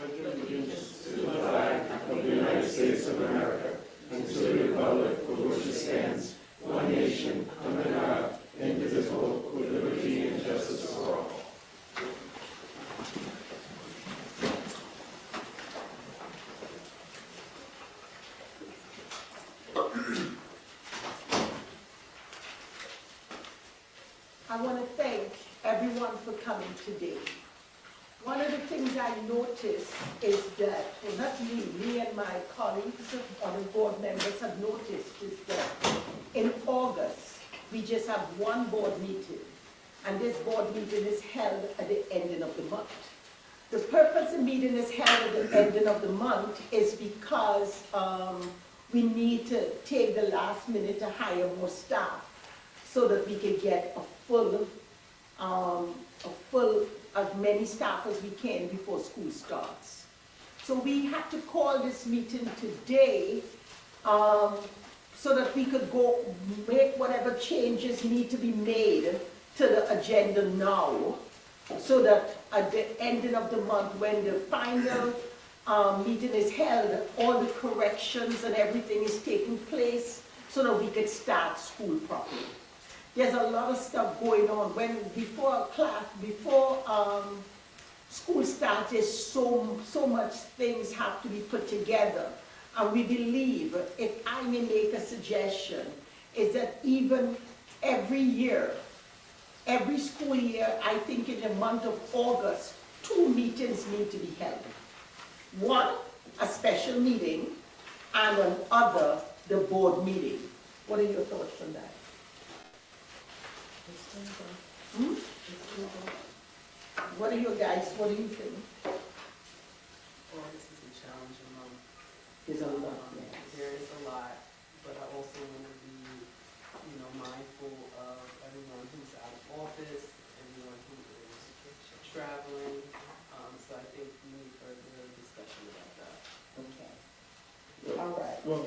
allegiance to the flag of the United States of America and to the republic for which it stands, one nation, under God, indivisible, with liberty and justice for all. I want to thank everyone for coming today. One of the things I noticed is that, well, not me and my colleagues, other board members have noticed, is that in August, we just have one board meeting, and this board meeting is held at the ending of the month. The purpose the meeting is held at the ending of the month is because we need to take the last minute to hire more staff so that we can get a full as many staff as we can before school starts. So we had to call this meeting today so that we could go make whatever changes need to be made to the agenda now, so that at the ending of the month, when the final meeting is held, all the corrections and everything is taking place so that we could start school properly. There's a lot of stuff going on. Before school starts, there's so much things have to be put together. And we believe, if I may make a suggestion, is that even every year, every school year, I think in the month of August, 2 meetings need to be held. One, a special meeting, and another, the board meeting. What are your thoughts on that? What do you think? August is a challenging month. There's a lot. There is a lot, but I also want to be, mindful of everyone who's out of office, everyone who is traveling. So I think we need further discussion about that. Okay. All right. Well,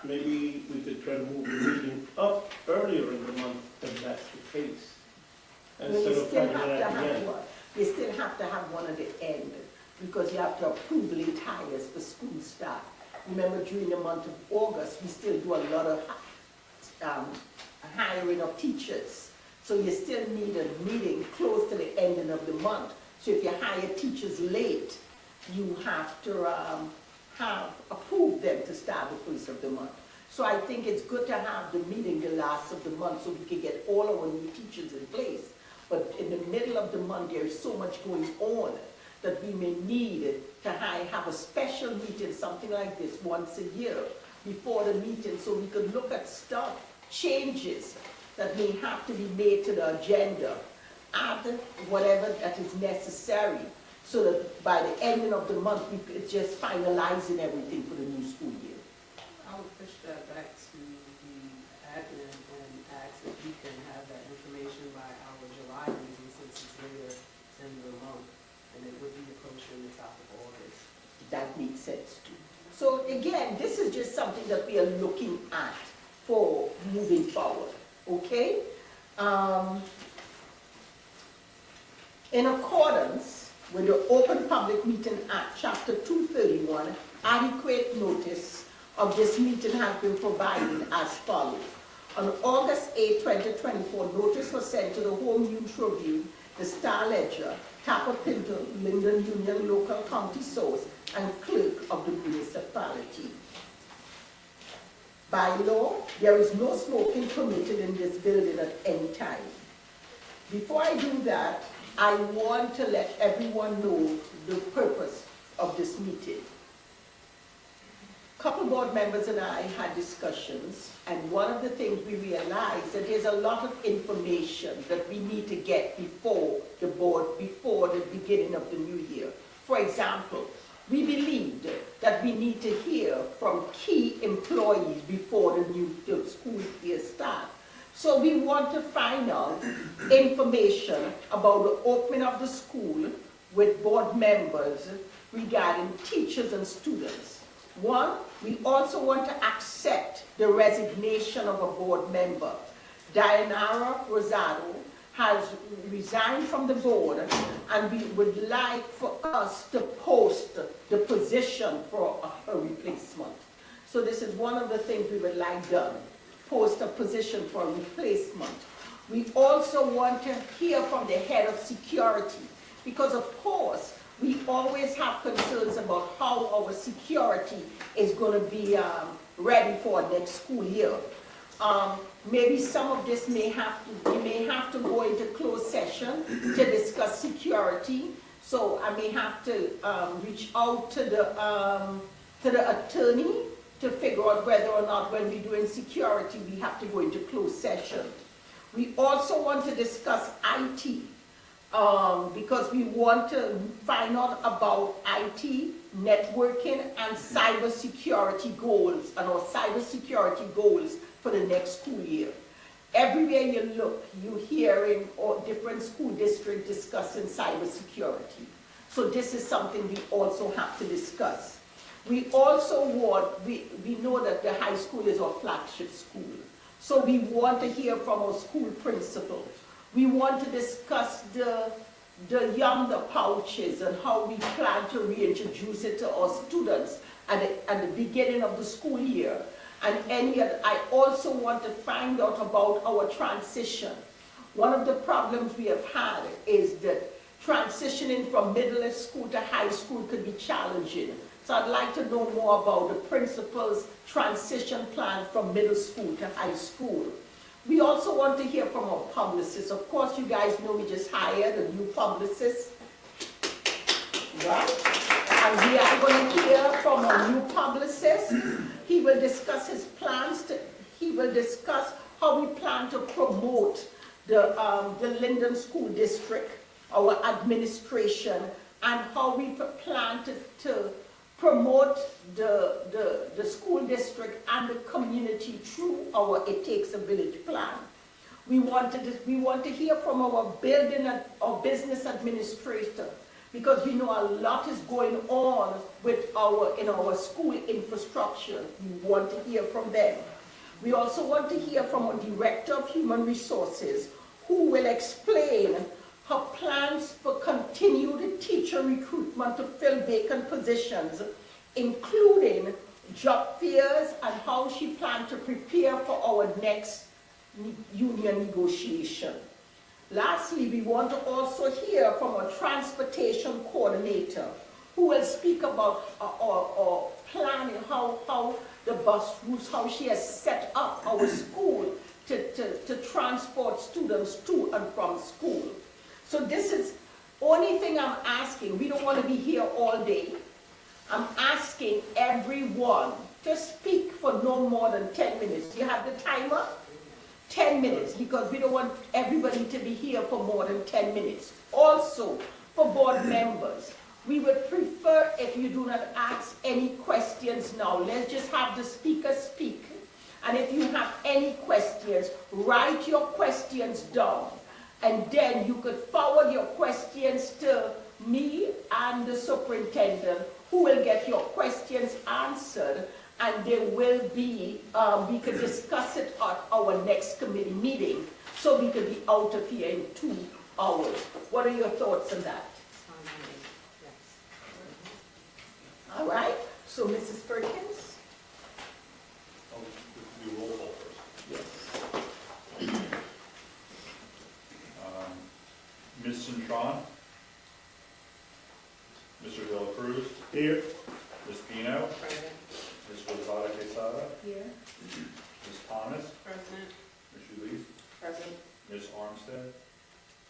maybe we could try to move the meeting up earlier in the month, if that's the case. Instead of having it at the end. You still have to have one at the end, because you have to approve late hires for school staff. Remember, during the month of August, we still do a lot of hiring of teachers. So you still need a meeting close to the ending of the month. So if you hire teachers late, you have to approve them to start the first of the month. So I think it's good to have the meeting the last of the month so we can get all our new teachers in place. But in the middle of the month, there is so much going on that we may need to have a special meeting, something like this, once a year before the meeting, so we could look at stuff, changes that may have to be made to the agenda, add whatever that is necessary, so that by the ending of the month, we could just finalizing everything for the new school year. I would push that back to the admin and ask if we can have that information by our July meeting, since it's later in the month, and it would be approaching the top of August. That makes sense too. So again, this is just something that we are looking at for moving forward, okay? In accordance with the Open Public Meeting Act, Chapter 231, adequate notice of this meeting has been provided as follows. On August 8, 2024, notice was sent to the Home News Tribune, the Star Ledger, Tapper Pinto, Linden Union Local County Source, and Clerk of the municipality. By law, there is no smoking permitted in this building at any time. Before I do that, I want to let everyone know the purpose of this meeting. A couple board members and I had discussions, and one of the things we realized that there's a lot of information that we need to get before the beginning of the new year. For example, we believed that we need to hear from key employees before the new school year starts. So we want to find out information about the opening of the school with board members regarding teachers and students. One, we also want to accept the resignation of a board member. Dianara Rosado has resigned from the board, and we would like for us to post the position for her replacement. So this is one of the things we would like done, post a position for replacement. We also want to hear from the head of security, because of course, we always have concerns about how our security is going to be ready for next school year. Maybe some of this we may have to go into closed session to discuss security. So I may have to reach out to the attorney to figure out whether or not when we're doing security, we have to go into closed session. We also want to discuss IT, because we want to find out about IT, networking, and cybersecurity goals, and our cybersecurity goals for the next school year. Everywhere you look, you're hearing different school districts discussing cybersecurity. So this is something we also have to discuss. We also want, we know that the high school is our flagship school. So we want to hear from our school principal. We want to discuss the younger pouches and how we plan to reintroduce it to our students at the beginning of the school year. And I also want to find out about our transition. One of the problems we have had is that transitioning from middle school to high school could be challenging. So I'd like to know more about the principal's transition plan from middle school to high school. We also want to hear from our publicists. Of course, you guys know we just hired a new publicist, right? And we are going to hear from a new publicist. He will discuss his plans. He will discuss how we plan to promote the Linden School District, our administration, and how we plan to promote the school district and the community through our It Takes a Village plan. We want to hear from our business administrator, because we know a lot is going on with in our school infrastructure. We want to hear from them. We also want to hear from our Director of Human Resources, who will explain her plans for continued teacher recruitment to fill vacant positions, including job fairs, and how she plans to prepare for our next union negotiation. Lastly, we want to also hear from our transportation coordinator, who will speak about our planning, how the bus routes, how she has set up our school to transport students to and from school. So this is only thing I'm asking. We don't want to be here all day. I'm asking everyone to speak for no more than 10 minutes. You have the timer? 10 minutes, because we don't want everybody to be here for more than 10 minutes. Also, for board members, we would prefer if you do not ask any questions now. Let's just have the speaker speak. And if you have any questions, write your questions down. And then you could forward your questions to me and the superintendent, who will get your questions answered, and they will be, we could discuss it at our next committee meeting, so we could be out of here in 2 hours. What are your thoughts on that? All right, so Mrs. Perkins? Do roll call first. Yes. Ms. Cintron? Mr. De La Cruz? Here. Ms. Pino? Present. Ms. Rosada Quesada? Here. Ms. Thomas? Present. Ms. Shulis? Present. Ms. Armstead?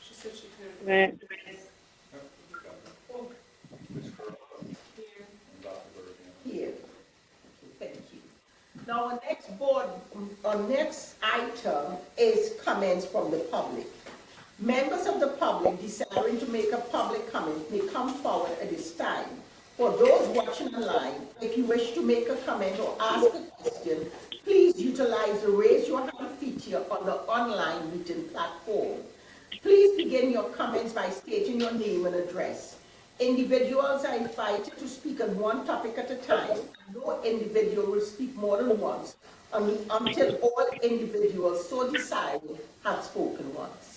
She said she couldn't. Right. Ms. Curl? Here. And Dr. Bergen? Here. Thank you. Now, our next item is comments from the public. Members of the public desiring to make a public comment may come forward at this time. For those watching online, if you wish to make a comment or ask a question, please utilize the raise your hand feature on the online meeting platform. Please begin your comments by stating your name and address. Individuals are invited to speak on one topic at a time. No individual will speak more than once until all individuals so decide have spoken once.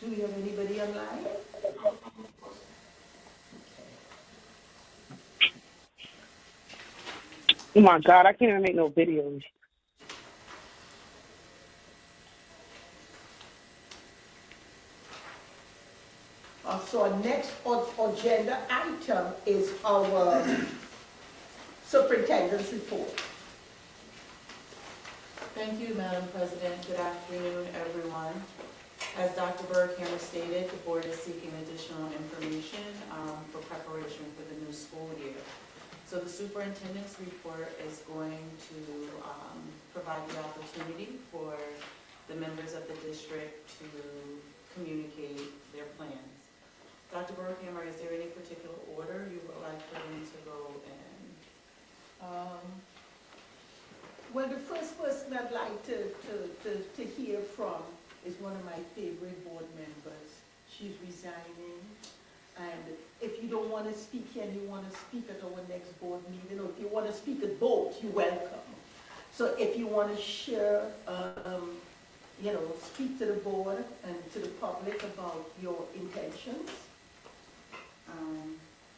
Do we have anybody online? Oh my God, I can't even make no videos. So our next agenda item is our superintendent's report. Thank you, Madam President. Good afternoon, everyone. As Dr. Berghammer stated, the board is seeking additional information for preparation for the new school year. So the superintendent's report is going to provide the opportunity for the members of the district to communicate their plans. Dr. Berghammer, is there any particular order you would like for them to go in? Well, the first person I'd like to hear from is one of my favorite board members. She's resigning. And if you don't want to speak here and you want to speak at our next board meeting, or if you want to speak at both, you're welcome. So if you want to share, speak to the board and to the public about your intentions.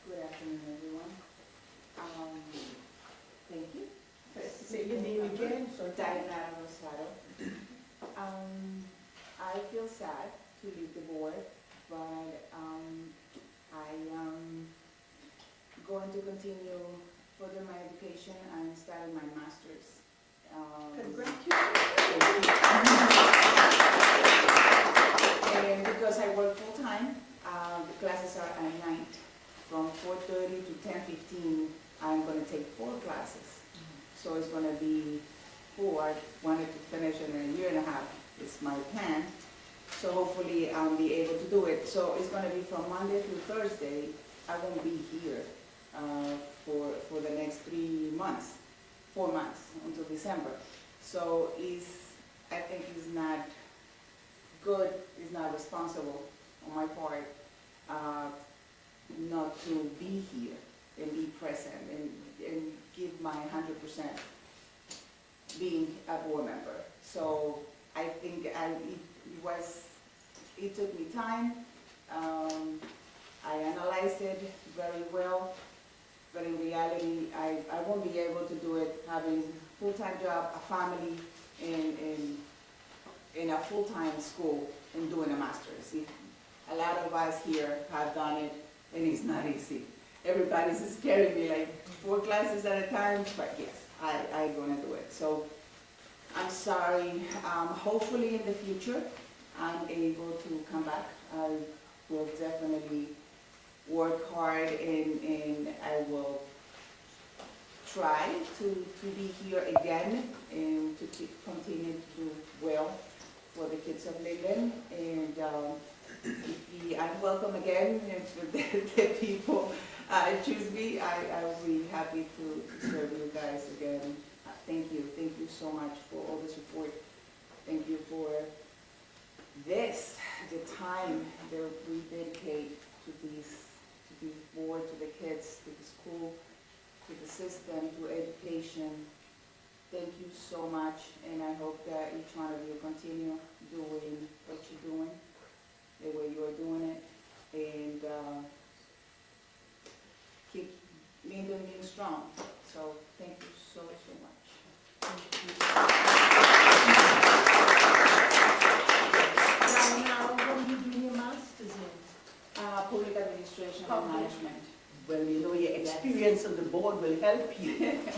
Good afternoon, everyone. Thank you. Say your name again. So Diana Rosado. I feel sad to leave the board, but I am going to continue further my education and starting my master's. congratulations. And because I work full-time, the classes are at night. From 4:30 to 10:15, I'm going to take 4 classes. So it's going to be 4. I wanted to finish in a year and a half. It's my plan. So hopefully I'll be able to do it. So it's going to be from Monday to Thursday. I won't be here for the next 4 months until December. So I think it's not good, it's not responsible on my part not to be here and be present and give my 100% being a board member. So I think it took me time. I analyzed it very well, but in reality, I won't be able to do it having a full-time job, a family, in a full-time school and doing a master's. A lot of us here have done it, and it's not easy. Everybody's scaring me like 4 classes at a time, but yes, I'm gonna do it. So I'm sorry. Hopefully in the future, I'm able to come back. I will definitely work hard, and I will try to be here again and to continue to do well for the kids of Linden. And I'm welcome again, and for the people choose me, I will be happy to serve you guys again. Thank you so much for all the support. Thank you for the time that we dedicate to the board, to the kids, to the school, to the system, to education. Thank you so much, and I hope that each one of you continue doing what you're doing, the way you are doing it, and keep Linden being strong. So thank you so much. Now, what are you doing your master's in? Public administration and Public. management. Well, your experience on the board will help you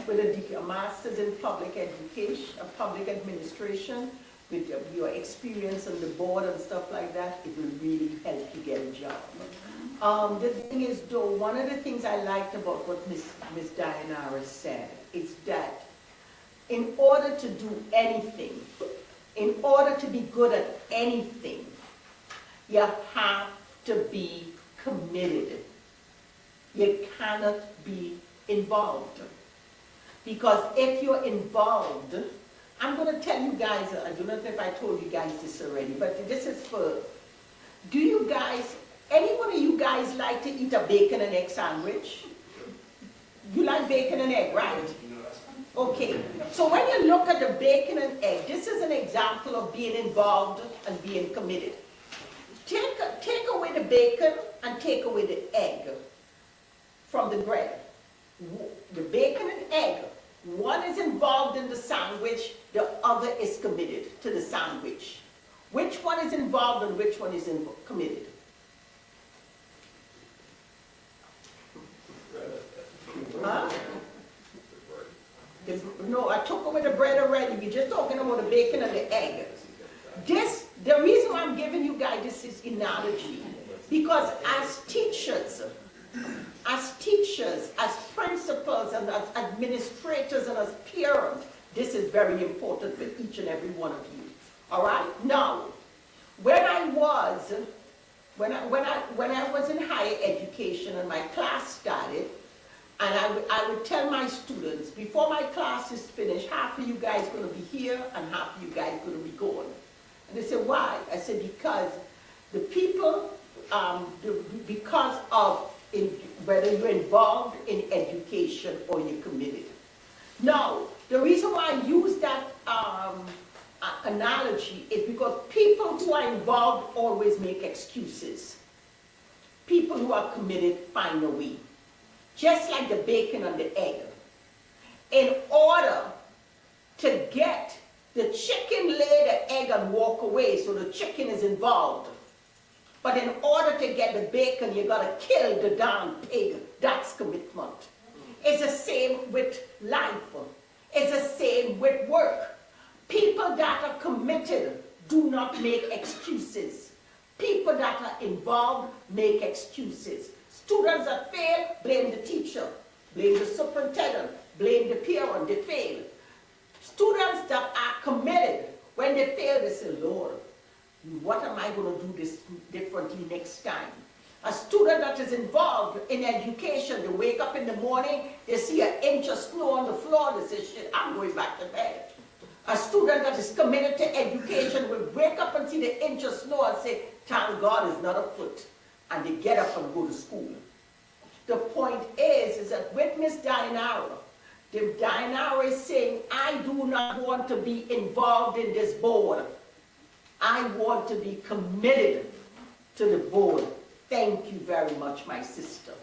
with a master's in public education, public administration, with your experience on the board and stuff like that. It will really help you get a job. The thing is, though, one of the things I liked about what Ms. Diana said is that in order to do anything, in order to be good at anything, you have to be committed. You cannot be involved. Because if you're involved, I'm going to tell you guys, I don't know if I told you guys this already, but this is for, do you guys, any one of you guys like to eat a bacon and egg sandwich? You like bacon and egg, right? Okay, so when you look at the bacon and egg, this is an example of being involved and being committed. Take the bacon and take away the egg from the bread. The bacon and egg, one is involved in the sandwich, the other is committed to the sandwich. Which one is involved and which one is committed? Huh? No, I took away the bread already. We're just talking about the bacon and the egg. The reason why I'm giving you guys this is analogy, because as teachers, as principals, and as administrators, and as parents, this is very important for each and every one of you. All right? Now, when I was in higher education and my class started, and I would tell my students, before my class is finished, half of you guys are going to be here and half of you guys are going to be gone. And they said, why? I said, because the people, because of whether you're involved in education or you're committed. Now, the reason why I use that analogy is because people who are involved always make excuses. People who are committed find a way. Just like the bacon and the egg. In order to get the chicken lay the egg and walk away, so the chicken is involved. But in order to get the bacon, you gotta kill the damn pig. That's commitment. It's the same with life. It's the same with work. People that are committed do not make excuses. People that are involved make excuses. Students that fail, blame the teacher, blame the superintendent, blame the parent, they fail. Students that are committed, when they fail, they say, Lord, what am I going to do this differently next time? A student that is involved in education, they wake up in the morning, they see an inch of snow on the floor, they say, shit, I'm going back to bed. A student that is committed to education will wake up and see the inch of snow and say, thank God it's not afoot. And they get up and go to school. The point is that with Miss Dainara, Dainara is saying, I do not want to be involved in this board. I want to be committed to the board. Thank you very much, my sister.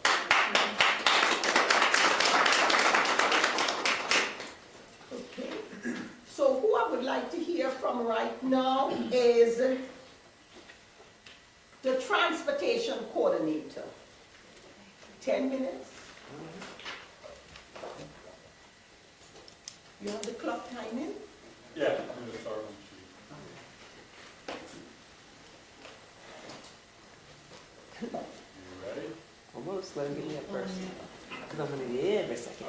Okay. So who I would like to hear from right now is the transportation coordinator. 10 minutes. You have the clock timing? Yeah, I'm going to start on the sheet. You ready? Almost, let me get me up first. Because I'm going to need every second.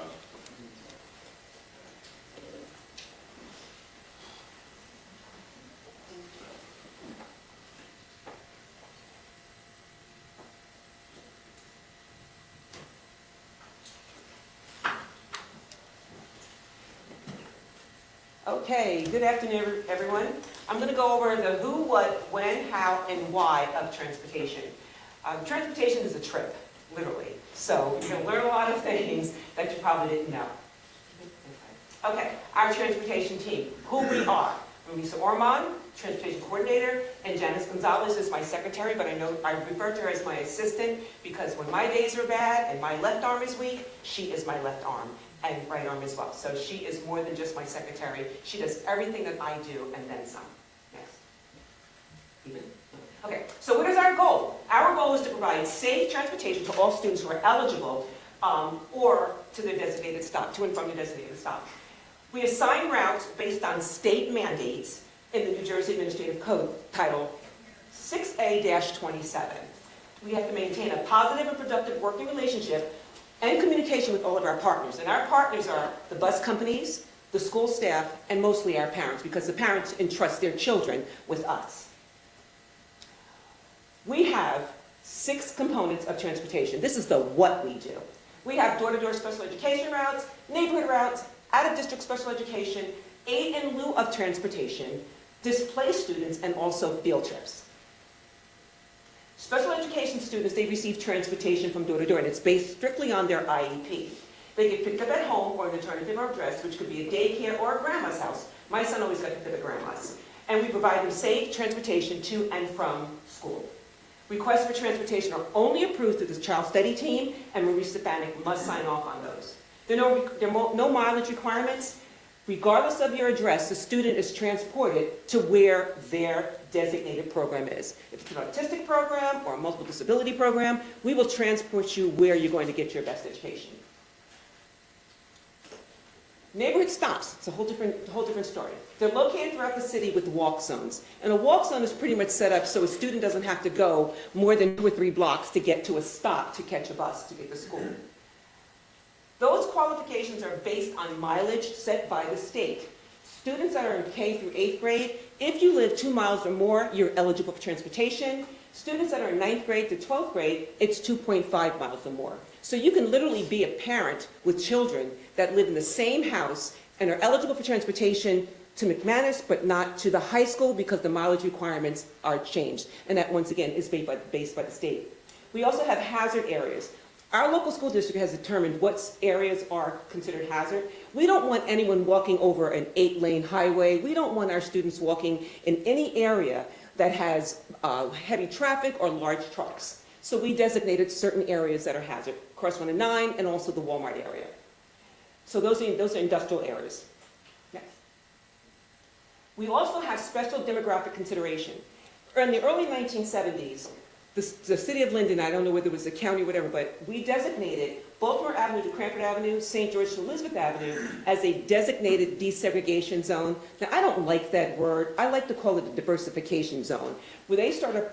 Okay, good afternoon, everyone. I'm going to go over the who, what, when, how, and why of transportation. Transportation is a trip, literally. So you're going to learn a lot of things that you probably didn't know. Okay, our transportation team, who we are. I'm Lisa Ormond, transportation coordinator, and Janice Gonzalez is my secretary, but I refer to her as my assistant because when my days are bad and my left arm is weak, she is my left arm. And right arm as well. So she is more than just my secretary. She does everything that I do and then some. Next. Even. Okay, so what is our goal? Our goal is to provide safe transportation to all students who are eligible or to their designated stop, to and from their designated stop. We assign routes based on state mandates in the New Jersey Administrative Code, Title 6A-27. We have to maintain a positive and productive working relationship and communication with all of our partners. And our partners are the bus companies, the school staff, and mostly our parents, because the parents entrust their children with us. We have 6 components of transportation. This is the what we do. We have door-to-door special education routes, neighborhood routes, out-of-district special education, aid in lieu of transportation, displaced students, and also field trips. Special education students, they receive transportation from door to door, and it's based strictly on their IEP. They get picked up at home or an alternative address, which could be a daycare or a grandma's house. My son always got picked up at grandma's. And we provide them safe transportation to and from school. Requests for transportation are only approved through the child study team, and Marie Stefanik must sign off on those. There are no mileage requirements. Regardless of your address, the student is transported to where their designated program is. If it's an autistic program or a multiple disability program, we will transport you where you're going to get your best education. Neighborhood stops, it's a whole different story. They're located throughout the city with walk zones. And a walk zone is pretty much set up so a student doesn't have to go more than 2 or 3 blocks to get to a stop to catch a bus to get to school. Those qualifications are based on mileage set by the state. Students that are in K through 8th grade, if you live 2 miles or more, you're eligible for transportation. Students that are in 9th grade to 12th grade, it's 2.5 miles or more. So you can literally be a parent with children that live in the same house and are eligible for transportation to McManus, but not to the high school because the mileage requirements are changed. And that, once again, is based by the state. We also have hazard areas. Our local school district has determined what areas are considered hazard. We don't want anyone walking over an 8-lane highway. We don't want our students walking in any area that has heavy traffic or large trucks. So we designated certain areas that are hazard, Cross 1 and 9, and also the Walmart area. So those are industrial areas. Next. We also have special demographic consideration. In the early 1970s, the city of Linden, I don't know whether it was the county or whatever, but we designated Baltimore Avenue to Cranford Avenue, St. George to Elizabeth Avenue as a designated desegregation zone. Now, I don't like that word. I like to call it a diversification zone, where they started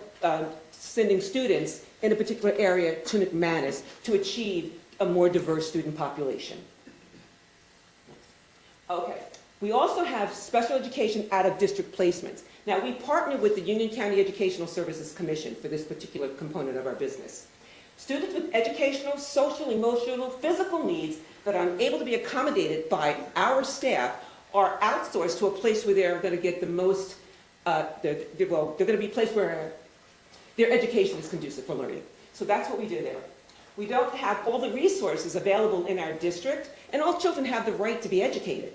sending students in a particular area to McManus to achieve a more diverse student population. Okay. We also have special education out-of-district placements. Now, we partner with the Union County Educational Services Commission for this particular component of our business. Students with educational, social, emotional, physical needs that are unable to be accommodated by our staff are outsourced to a place where they're going to get the most, they're going to be a place where their education is conducive for learning. So that's what we do there. We don't have all the resources available in our district, and all children have the right to be educated.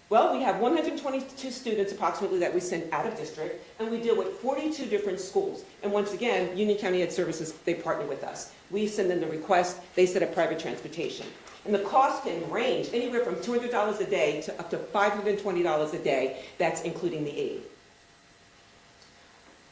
Well, we have 122 students approximately that we send out of district, and we deal with 42 different schools. And once again, Union County Ed Services, they partner with us. We send them the request, they set up private transportation. And the cost can range anywhere from $200 a day to up to $520 a day. That's including the aid.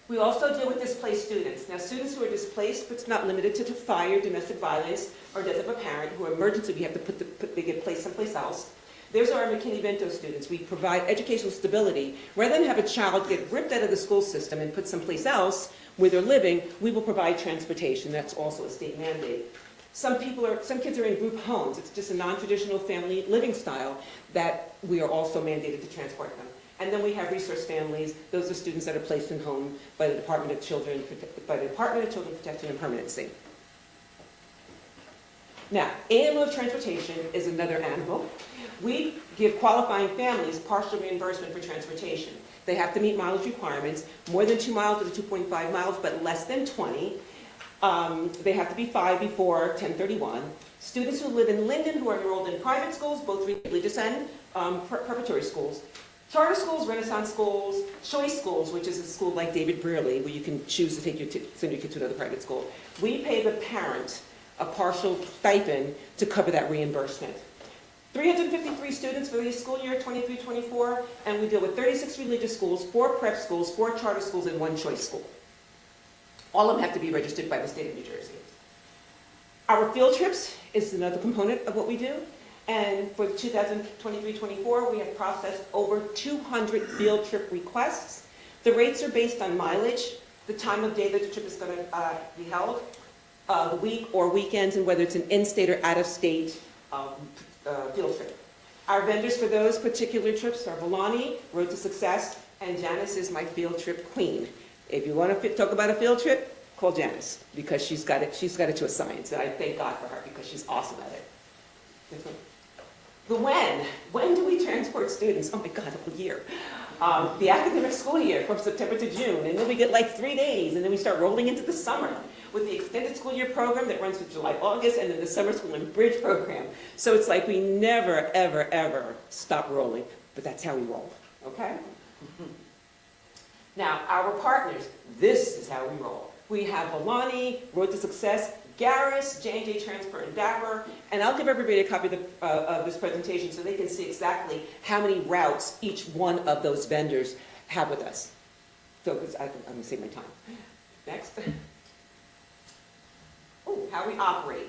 We also deal with displaced students. Now, students who are displaced, but it's not limited to fire, domestic violence, or death of a parent, who are emergency, we have to they get placed someplace else. There's our McKinney-Vento students. We provide educational stability. Rather than have a child get ripped out of the school system and put someplace else where they're living, we will provide transportation. That's also a state mandate. Some kids are in group homes. It's just a non-traditional family living style that we are also mandated to transport them. And then we have resource families. Those are students that are placed in home by the Department of Children Protection and Permanency. Now, animal of transportation is another animal. We give qualifying families partial reimbursement for transportation. They have to meet mileage requirements, more than 2 miles to 2.5 miles, but less than 20. They have to be 5 before 1031. Students who live in Linden who are enrolled in private schools, both religious and preparatory schools, charter schools, Renaissance schools, choice schools, which is a school like David Brearley, where you can choose to send your kid to another private school. We pay the parent a partial stipend to cover that reimbursement. 353 students for the school year 23-24, and we deal with 36 religious schools, 4 prep schools, 4 charter schools, and 1 choice school. All of them have to be registered by the state of New Jersey. Our field trips is another component of what we do, and for 2023-24, we have processed over 200 field trip requests. The rates are based on mileage, the time of day that the trip is going to be held, the week or weekends, and whether it's an in-state or out-of-state field trip. Our vendors for those particular trips are Volani, Road to Success, and Janice is my field trip queen. If you want to talk about a field trip, call Janice, because she's got it to a science, and I thank God for her because she's awesome at it. The when do we transport students? Oh my God, a whole year. The academic school year from September to June, and then we get like 3 days, and then we start rolling into the summer with the extended school year program that runs through July, August, and then the summer school and bridge program. So it's like we never, ever, ever stop rolling, but that's how we roll, okay? Now, our partners, this is how we roll. We have Alani, Road to Success, Garris, J&J Transport, and Dapper. And I'll give everybody a copy of this presentation so they can see exactly how many routes each one of those vendors have with us. So I'm going to save my time. Next. Oh, how we operate.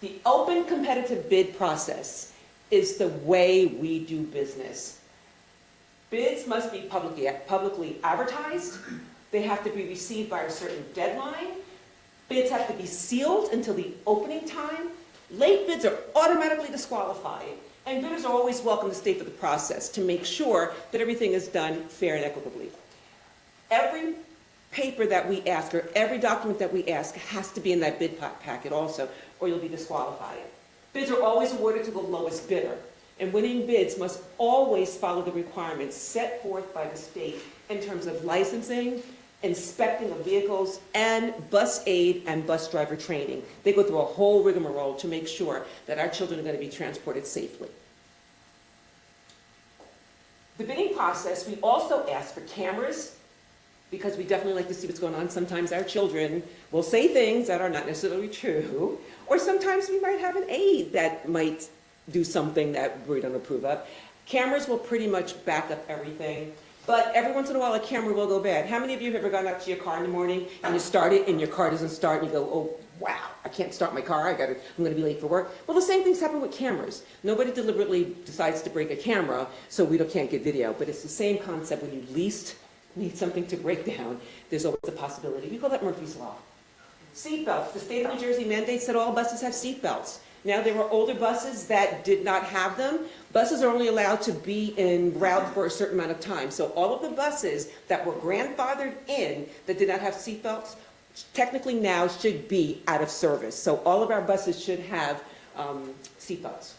The open competitive bid process is the way we do business. Bids must be publicly advertised. They have to be received by a certain deadline. Bids have to be sealed until the opening time. Late bids are automatically disqualified. And bidders are always welcome to stay for the process to make sure that everything is done fair and equitably. Every paper that we ask, or every document that we ask, has to be in that bid packet also, or you'll be disqualified. Bids are always awarded to the lowest bidder, and winning bids must always follow the requirements set forth by the state in terms of licensing, inspecting of vehicles, and bus aid and bus driver training. They go through a whole rigmarole to make sure that our children are going to be transported safely. The bidding process, we also ask for cameras, because we definitely like to see what's going on. Sometimes our children will say things that are not necessarily true, or sometimes we might have an aide that might do something that we don't approve of. Cameras will pretty much back up everything, but every once in a while a camera will go bad. How many of you have ever gone out to your car in the morning and you start it and your car doesn't start and you go, oh wow, I can't start my car, I'm going to be late for work? Well, the same things happen with cameras. Nobody deliberately decides to break a camera so we can't get video, but it's the same concept. When you least need something to break down, there's always a possibility. We call that Murphy's Law. Seatbelts. The state of New Jersey mandates that all buses have seatbelts. Now, there were older buses that did not have them. Buses are only allowed to be en route for a certain amount of time. So all of the buses that were grandfathered in that did not have seatbelts, technically now should be out of service. So all of our buses should have seatbelts.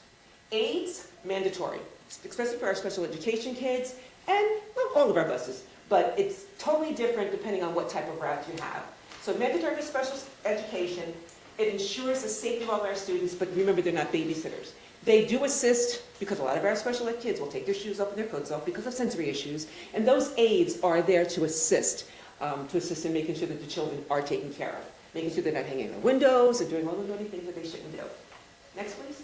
Aids, mandatory, especially for our special education kids and all of our buses. But it's totally different depending on what type of route you have. So mandatory for special education, it ensures the safety of all of our students, but remember, they're not babysitters. They do assist, because a lot of our special ed kids will take their shoes off and their coats off because of sensory issues, and those aides are there to assist in making sure that the children are taken care of, making sure they're not hanging in the windows and doing all the naughty things that they shouldn't do. Next, please.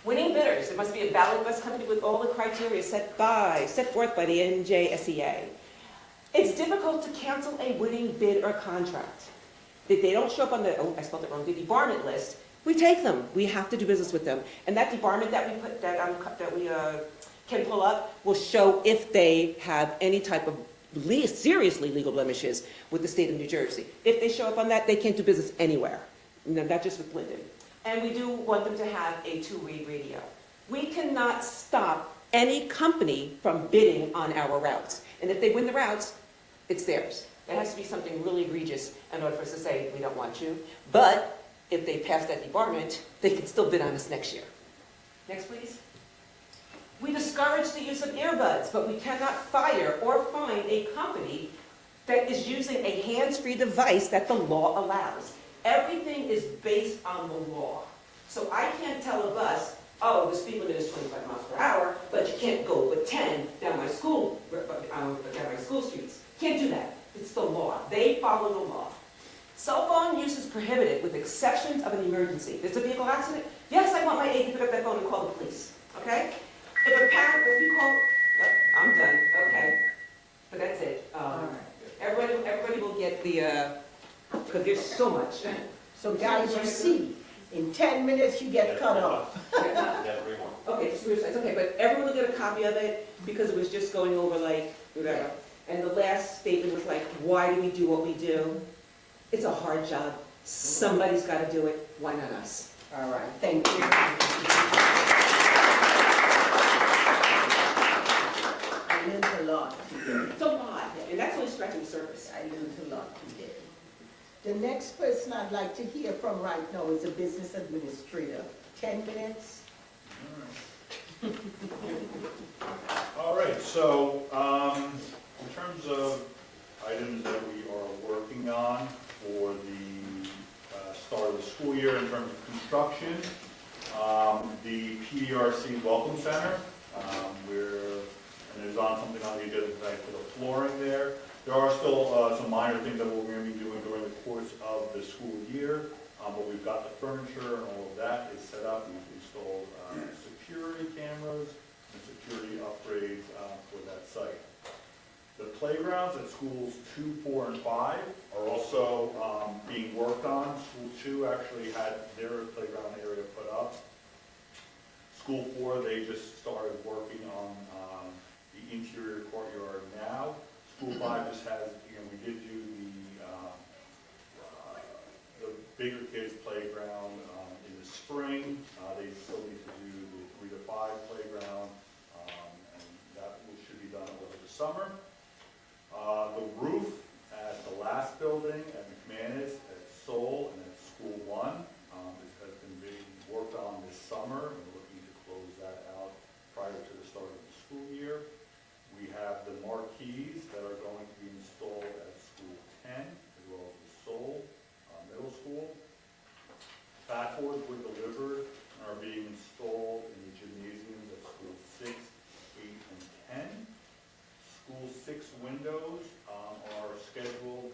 Winning bidders. It must be a valid bus company with all the criteria set forth by the NJSEA. It's difficult to cancel a winning bid or contract. If they don't show up on the, oh, I spelled it wrong, the debarment list, we take them. We have to do business with them. And that debarment that we put, that we can pull up will show if they have any type of seriously legal blemishes with the state of New Jersey. If they show up on that, they can't do business anywhere. No, not just with Linden. And we do want them to have a two-way radio. We cannot stop any company from bidding on our routes. And if they win the routes, it's theirs. It has to be something really egregious in order for us to say, we don't want you. But if they pass that debarment, they can still bid on us next year. Next, please. We discourage the use of earbuds, but we cannot fire or fine a company that is using a hands-free device that the law allows. Everything is based on the law. So I can't tell a bus, oh, the speed limit is 25 miles per hour, but you can't go with 10 down my school streets. Can't do that. It's the law. They follow the law. Cell phone use is prohibited with exceptions of an emergency. There's a vehicle accident? Yes, I want my aide to pick up that phone and call the police. Okay? If you call, oh, I'm done. Okay. But that's it. Everybody will get the, because there's so much. So guys, you see, in 10 minutes you get cut off. Okay, it's okay, but everyone will get a copy of it because it was just going over like, whatever. And the last statement was like, why do we do what we do? It's a hard job. Somebody's got to do it. Why not us? All right, thank you. I learned a lot today. It's a lot, and that's only scratching the surface. I learned a lot today. The next person I'd like to hear from right now is a business administrator. 10 minutes. All right, so in terms of items that we are working on for the start of the school year in terms of construction, the PDRC Welcome Center, and there's something on the agenda tonight for the flooring there. There are still some minor things that we're going to be doing during the course of the school year, but we've got the furniture and all of that is set up. We've installed security cameras and security upgrades for that site. The playgrounds at schools 2, 4, and 5 are also being worked on. School 2 actually had their playground area put up. School 4, they just started working on the interior courtyard now. School 5 just has, we did do the bigger kids playground in the spring. They still need to do the 3 to 5 playground, and that should be done over the summer. The roof at the last building at McManus, at Seoul, and at School 1 has been being worked on this summer. We're looking to close that out prior to the start of the school year. We have the marquees that are going to be installed at School 10, as well as the Seoul Middle School. Backboards were delivered and are being installed in the gymnasiums at School 6, 8, and 10. School 6 windows are scheduled,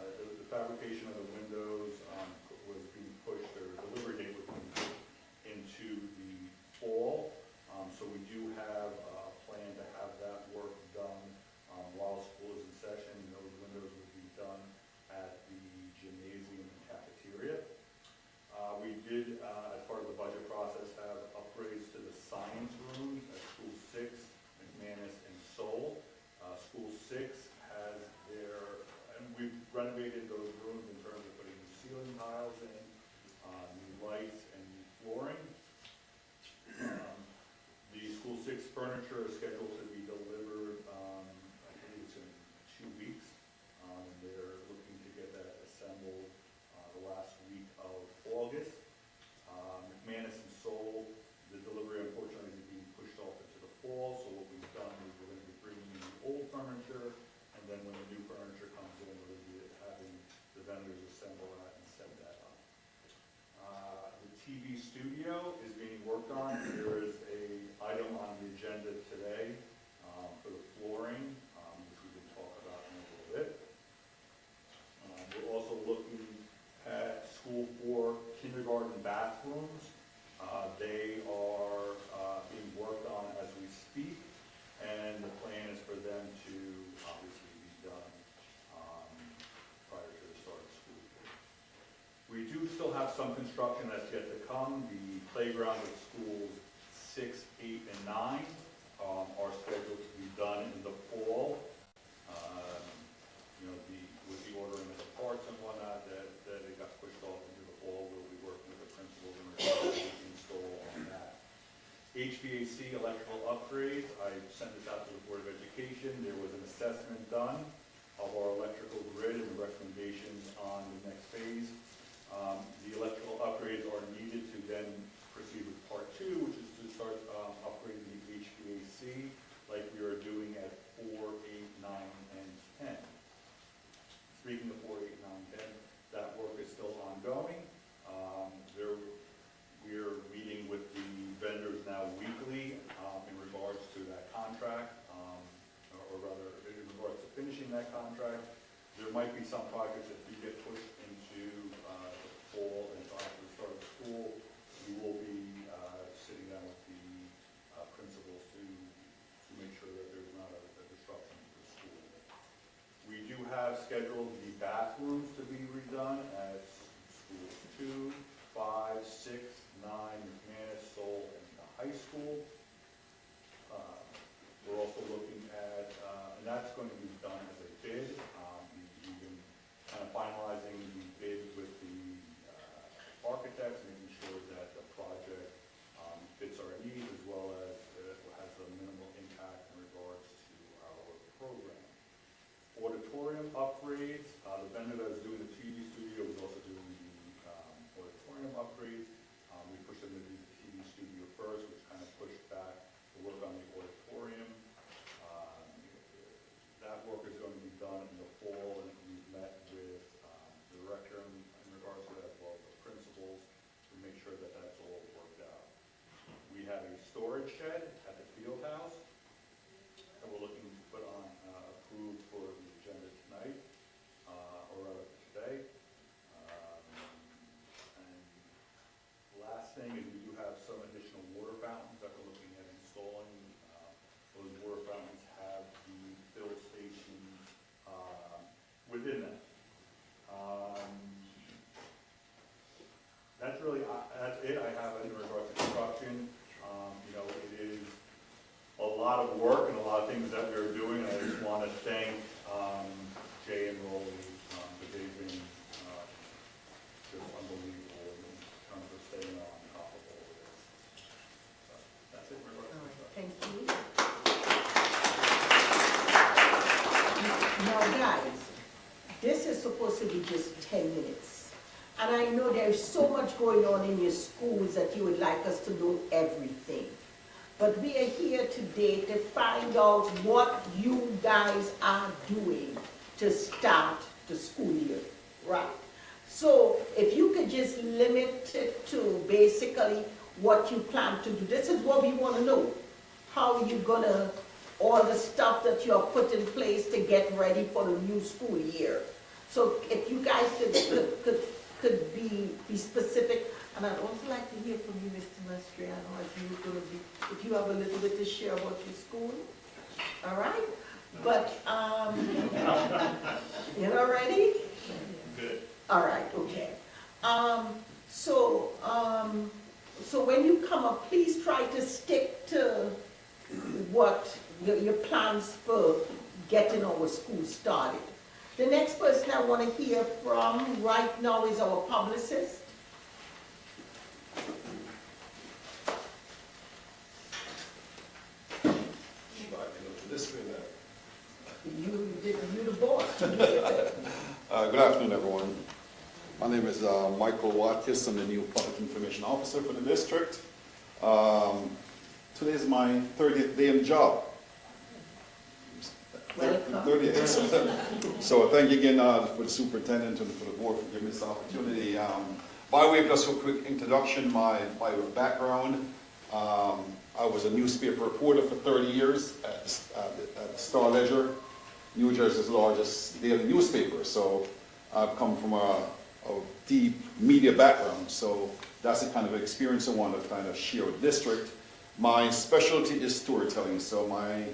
the fabrication of the windows was being pushed, their delivery date was being pushed into the fall. So we do have a plan to have that work done while school is in session. Those windows will be done at the gymnasium and cafeteria. We did, as part of the budget process, have upgrades to the science rooms at School 6, McManus, and Seoul. School 6 has their, and we've renovated those rooms in terms of putting new ceiling tiles in, new lights, and new flooring. The School 6 furniture is scheduled to be delivered, I believe it's in 2 weeks. They're looking to get that assembled the last week of August. McManus and Seoul, the delivery unfortunately is being pushed off into the fall, so what we've done is we're going to be bringing in the old furniture, and then when the new furniture comes in, we're going to be having the vendors assemble that and set that up. The TV studio is being worked on. There is an item on the agenda today for the flooring, which we can talk about in a little bit. We're also looking at School 4 kindergarten bathrooms. They are being worked on as we speak, and the plan is for them to obviously be done prior to the start of school year. We do still have some construction that's yet to come. The playground at schools 6, 8, and 9 are scheduled to be done in the fall. With the ordering of the parts and whatnot, that it got pushed off into the fall. We'll be working with the principals in regards to install on that. HVAC electrical upgrades, I sent this out to the Board of Education. There was an assessment done of our electrical grid and the recommendations on the next phase. The electrical upgrades are needed to then proceed with part 2, which is to start upgrading the HVAC like we are doing at 4, 8, 9, and 10. Speaking of 4, 8, 9, 10, that work is still ongoing. We're meeting with the vendors now weekly in regards to that contract, or rather in regards to finishing that contract. There might be some projects that do get pushed into the fall and after the start of school. We will be sitting down with the principals to make sure that there's not a disruption to the school. We do have scheduled the bathrooms to be redone at schools 2, 5, 6, 9, McManus, Seoul, and the high school. We're also looking at, and that's going to be done as a bid. We've been kind of finalizing the bid with the architects, making sure that the project fits our needs as well as has a minimal impact in regards to our program. Auditorium upgrades, the vendor that was doing the TV studio was also doing the auditorium upgrades. We pushed them to do the TV studio first, which kind of pushed back the work on the auditorium. That work is going to be done in the fall, and we've met with the director in regards to that, as well as the principals, to make sure that that's all worked out. We have a storage shed at the field house that we're looking to put on approved for the agenda This is supposed to be just 10 minutes. And I know there's so much going on in your schools that you would like us to know everything. But we are here today to find out what you guys are doing to start the school year, right? So if you could just limit it to basically what you plan to do. This is what we want to know. How you're gonna, all the stuff that you have put in place to get ready for the new school year. So if you guys could be specific, and I'd also like to hear from you, Mr. Mastriano, if you have a little bit to share about your school, all right? But, you know, ready? Good. All right, okay. So when you come up, please try to stick to what your plans for getting our school started. The next person I want to hear from right now is our publicist. This way now. You the boss. Good afternoon, everyone. My name is Michael Watkins. I'm the new Public Information Officer for the district. Today is my 30th day in the job. Welcome. 30th. So thank you again for the superintendent and for the board for giving me this opportunity. By way of just a quick introduction, my background, I was a newspaper reporter for 30 years at the Star Ledger, New Jersey's largest daily newspaper. So I've come from a deep media background. So that's the kind of experience I want to kind of share with the district. My specialty is storytelling. So my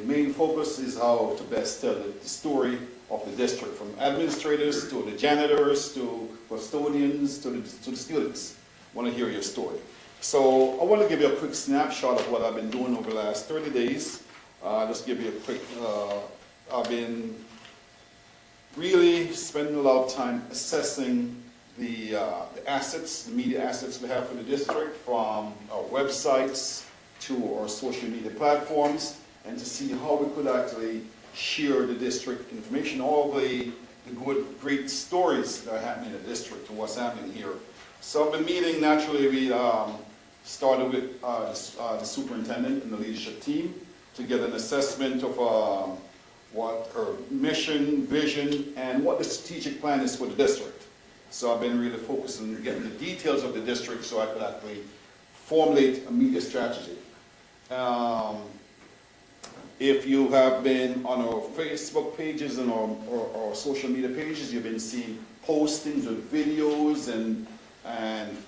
main focus is how to best tell the story of the district, from administrators to the janitors to custodians to the students. I want to hear your story. So I want to give you a quick snapshot of what I've been doing over the last 30 days. Just give you a quick, I've been really spending a lot of time assessing the assets, the media assets we have for the district, from our websites to our social media platforms, and to see how we could actually share the district information, all the good, great stories that are happening in the district and what's happening here. So I've been meeting, naturally, we started with the superintendent and the leadership team to get an assessment of what her mission, vision, and what the strategic plan is for the district. So I've been really focused on getting the details of the district so I could actually formulate a media strategy. If you have been on our Facebook pages and our social media pages, you've been seeing postings of videos and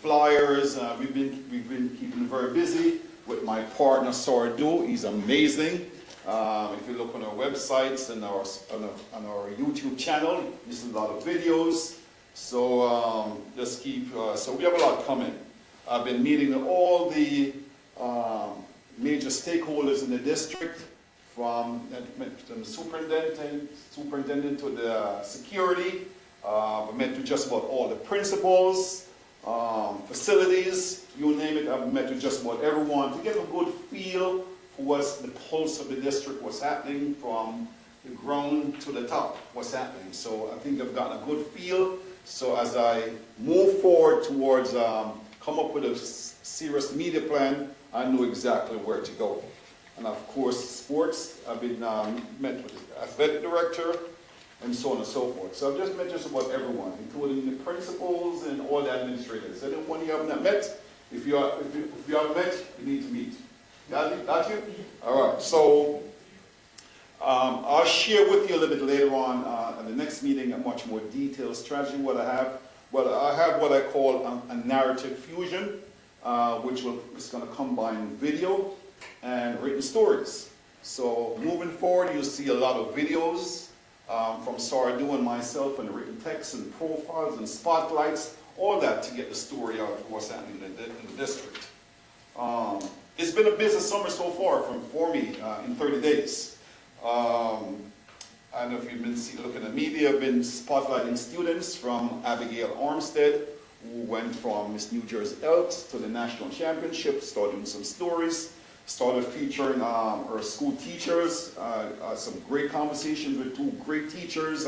flyers. We've been keeping very busy with my partner Sardu. He's amazing. If you look on our websites and on our YouTube channel, there's a lot of videos. So just keep. So we have a lot coming. I've been meeting all the major stakeholders in the district, from the superintendent to the security. I've met with just about all the principals, facilities, you name it. I've met with just about everyone to get a good feel for what's the pulse of the district, what's happening from the ground to the top, what's happening. So I think I've gotten a good feel. So as I move forward towards come up with a serious media plan, I know exactly where to go. And of course, sports, I've been met with the athletic director, and so on and so forth. So I've just met just about everyone, including the principals and all the administrators. Anyone you haven't met, if you haven't met, you need to meet. Got you? All right. So I'll share with you a little bit later on in the next meeting a much more detailed strategy. What I have, well, I have what I call a narrative fusion, which is going to combine video and written stories. So moving forward, you'll see a lot of videos from Sardu and myself, and written text and profiles and spotlights, all that to get the story out of what's happening in the district. It's been a busy summer so far for me in 30 days. I don't know if you've been looking at media. I've been spotlighting students from Abigail Armstead, who went from Miss New Jersey Elks to the national championship, started doing some stories. started featuring our school teachers, some great conversations with two great teachers,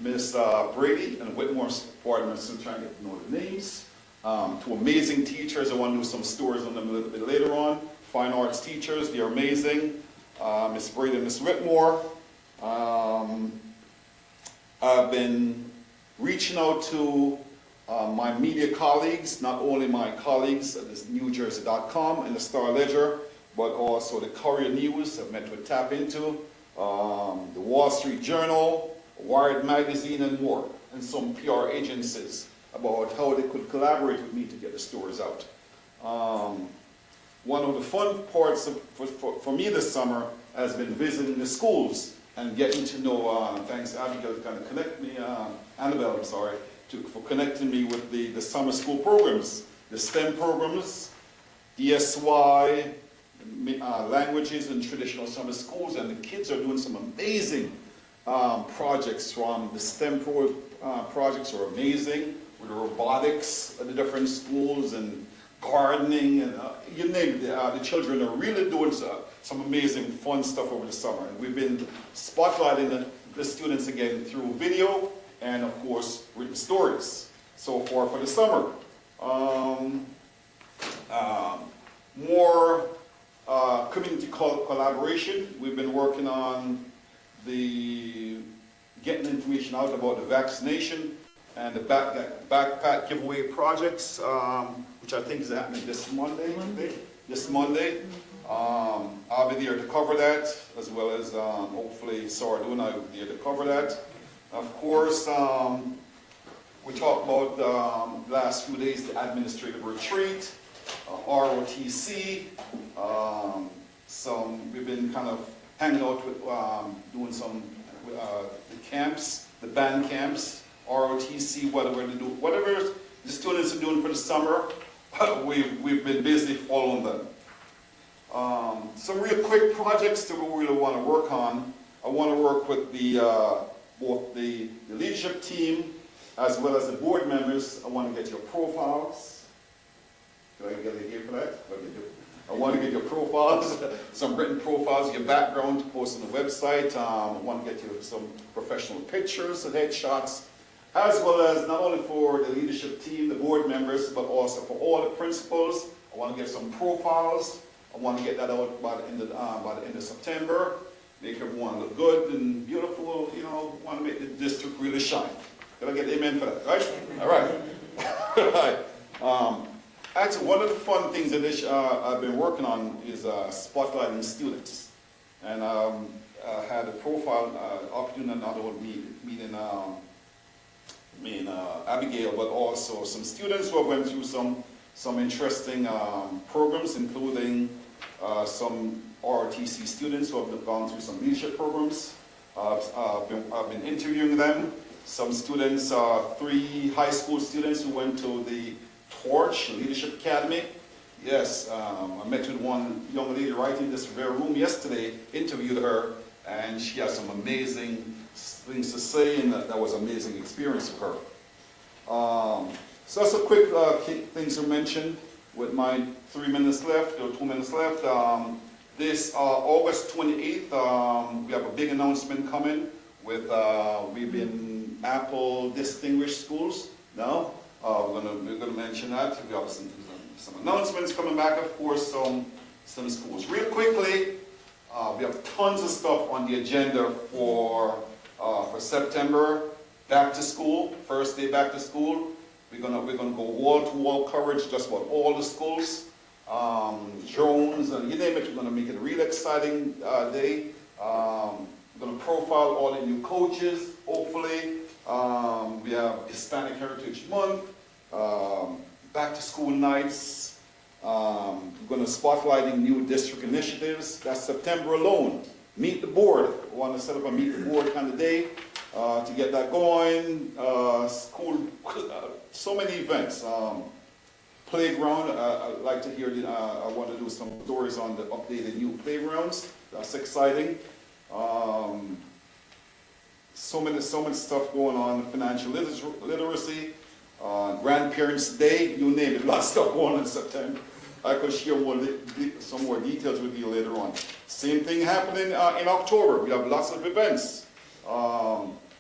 Miss Brady and Whitmore, pardon me, I'm still trying to get to know the names. Two amazing teachers. I want to do some stories on them a little bit later on. Fine arts teachers, they're amazing. Miss Brady and Miss Whitmore. I've been reaching out to my media colleagues, not only my colleagues at this NewJersey.com and the Star Ledger, but also the Courier News I've met to tap into, the Wall Street Journal, Wired Magazine, and more, and some PR agencies about how they could collaborate with me to get the stories out. One of the fun parts for me this summer has been visiting the schools and getting to know, thanks Abigail to kind of connect me, Annabelle, I'm sorry, for connecting me with the summer school programs, the STEM programs, ESY, languages and traditional summer schools, and the kids are doing some amazing projects from the STEM projects are amazing, with the robotics at the different schools and gardening and you name it. The children are really doing some amazing fun stuff over the summer. And we've been spotlighting the students again through video and of course written stories so far for the summer. More community collaboration. We've been working on getting information out about the vaccination and the backpack giveaway projects, which I think is happening this Monday. This Monday. I'll be there to cover that, as well as hopefully Sarah and I will be there to cover that. Of course, we talked about the last few days, the administrative retreat, ROTC. We've been kind of hanging out with, doing some the camps, the band camps, ROTC, whatever the students are doing for the summer, we've been busy following them. Some real quick projects that we really want to work on. I want to work with both the leadership team as well as the board members. I want to get your profiles. Do I get a here for that? I want to get your profiles, some written profiles, your background to post on the website. I want to get you some professional pictures and headshots, as well as not only for the leadership team, the board members, but also for all the principals. I want to get some profiles. I want to get that out by the end of September. Make everyone look good and beautiful. You know, want to make the district really shine. Can I get amen for that? Right? Amen. All right. All right. Actually, one of the fun things that I've been working on is spotlighting students. And I had a profile opportunity not only meeting Abigail, but also some students who have went through some interesting programs, including some ROTC students who have gone through some leadership programs. I've been interviewing them. Some students, 3 high school students who went to the Torch Leadership Academy. Yes, I met with one young lady right in this very room yesterday, interviewed her, and she has some amazing things to say, and that was an amazing experience for her. So that's a quick things to mention with my 3 minutes left, or 2 minutes left. This August 28th, we have a big announcement coming with, we've been Apple Distinguished Schools now. We're gonna mention that. We have some announcements coming back, of course, some schools. Real quickly, we have tons of stuff on the agenda for September. Back to school, first day back to school. We're gonna go wall-to-wall coverage, just about all the schools. Drones, and you name it, we're gonna make it a real exciting day. We're gonna profile all the new coaches, hopefully. We have Hispanic Heritage Month, back to school nights. We're going to spotlighting new district initiatives. That's September alone. Meet the board. We want to set up a meet the board kind of day to get that going. School, so many events. Playground, I'd like to hear, I want to do some stories on the updated new playgrounds. That's exciting. So much stuff going on. Financial literacy, Grandparents' Day, you name it, a lot of stuff going on in September. I could share some more details with you later on. Same thing happening in October. We have lots of events.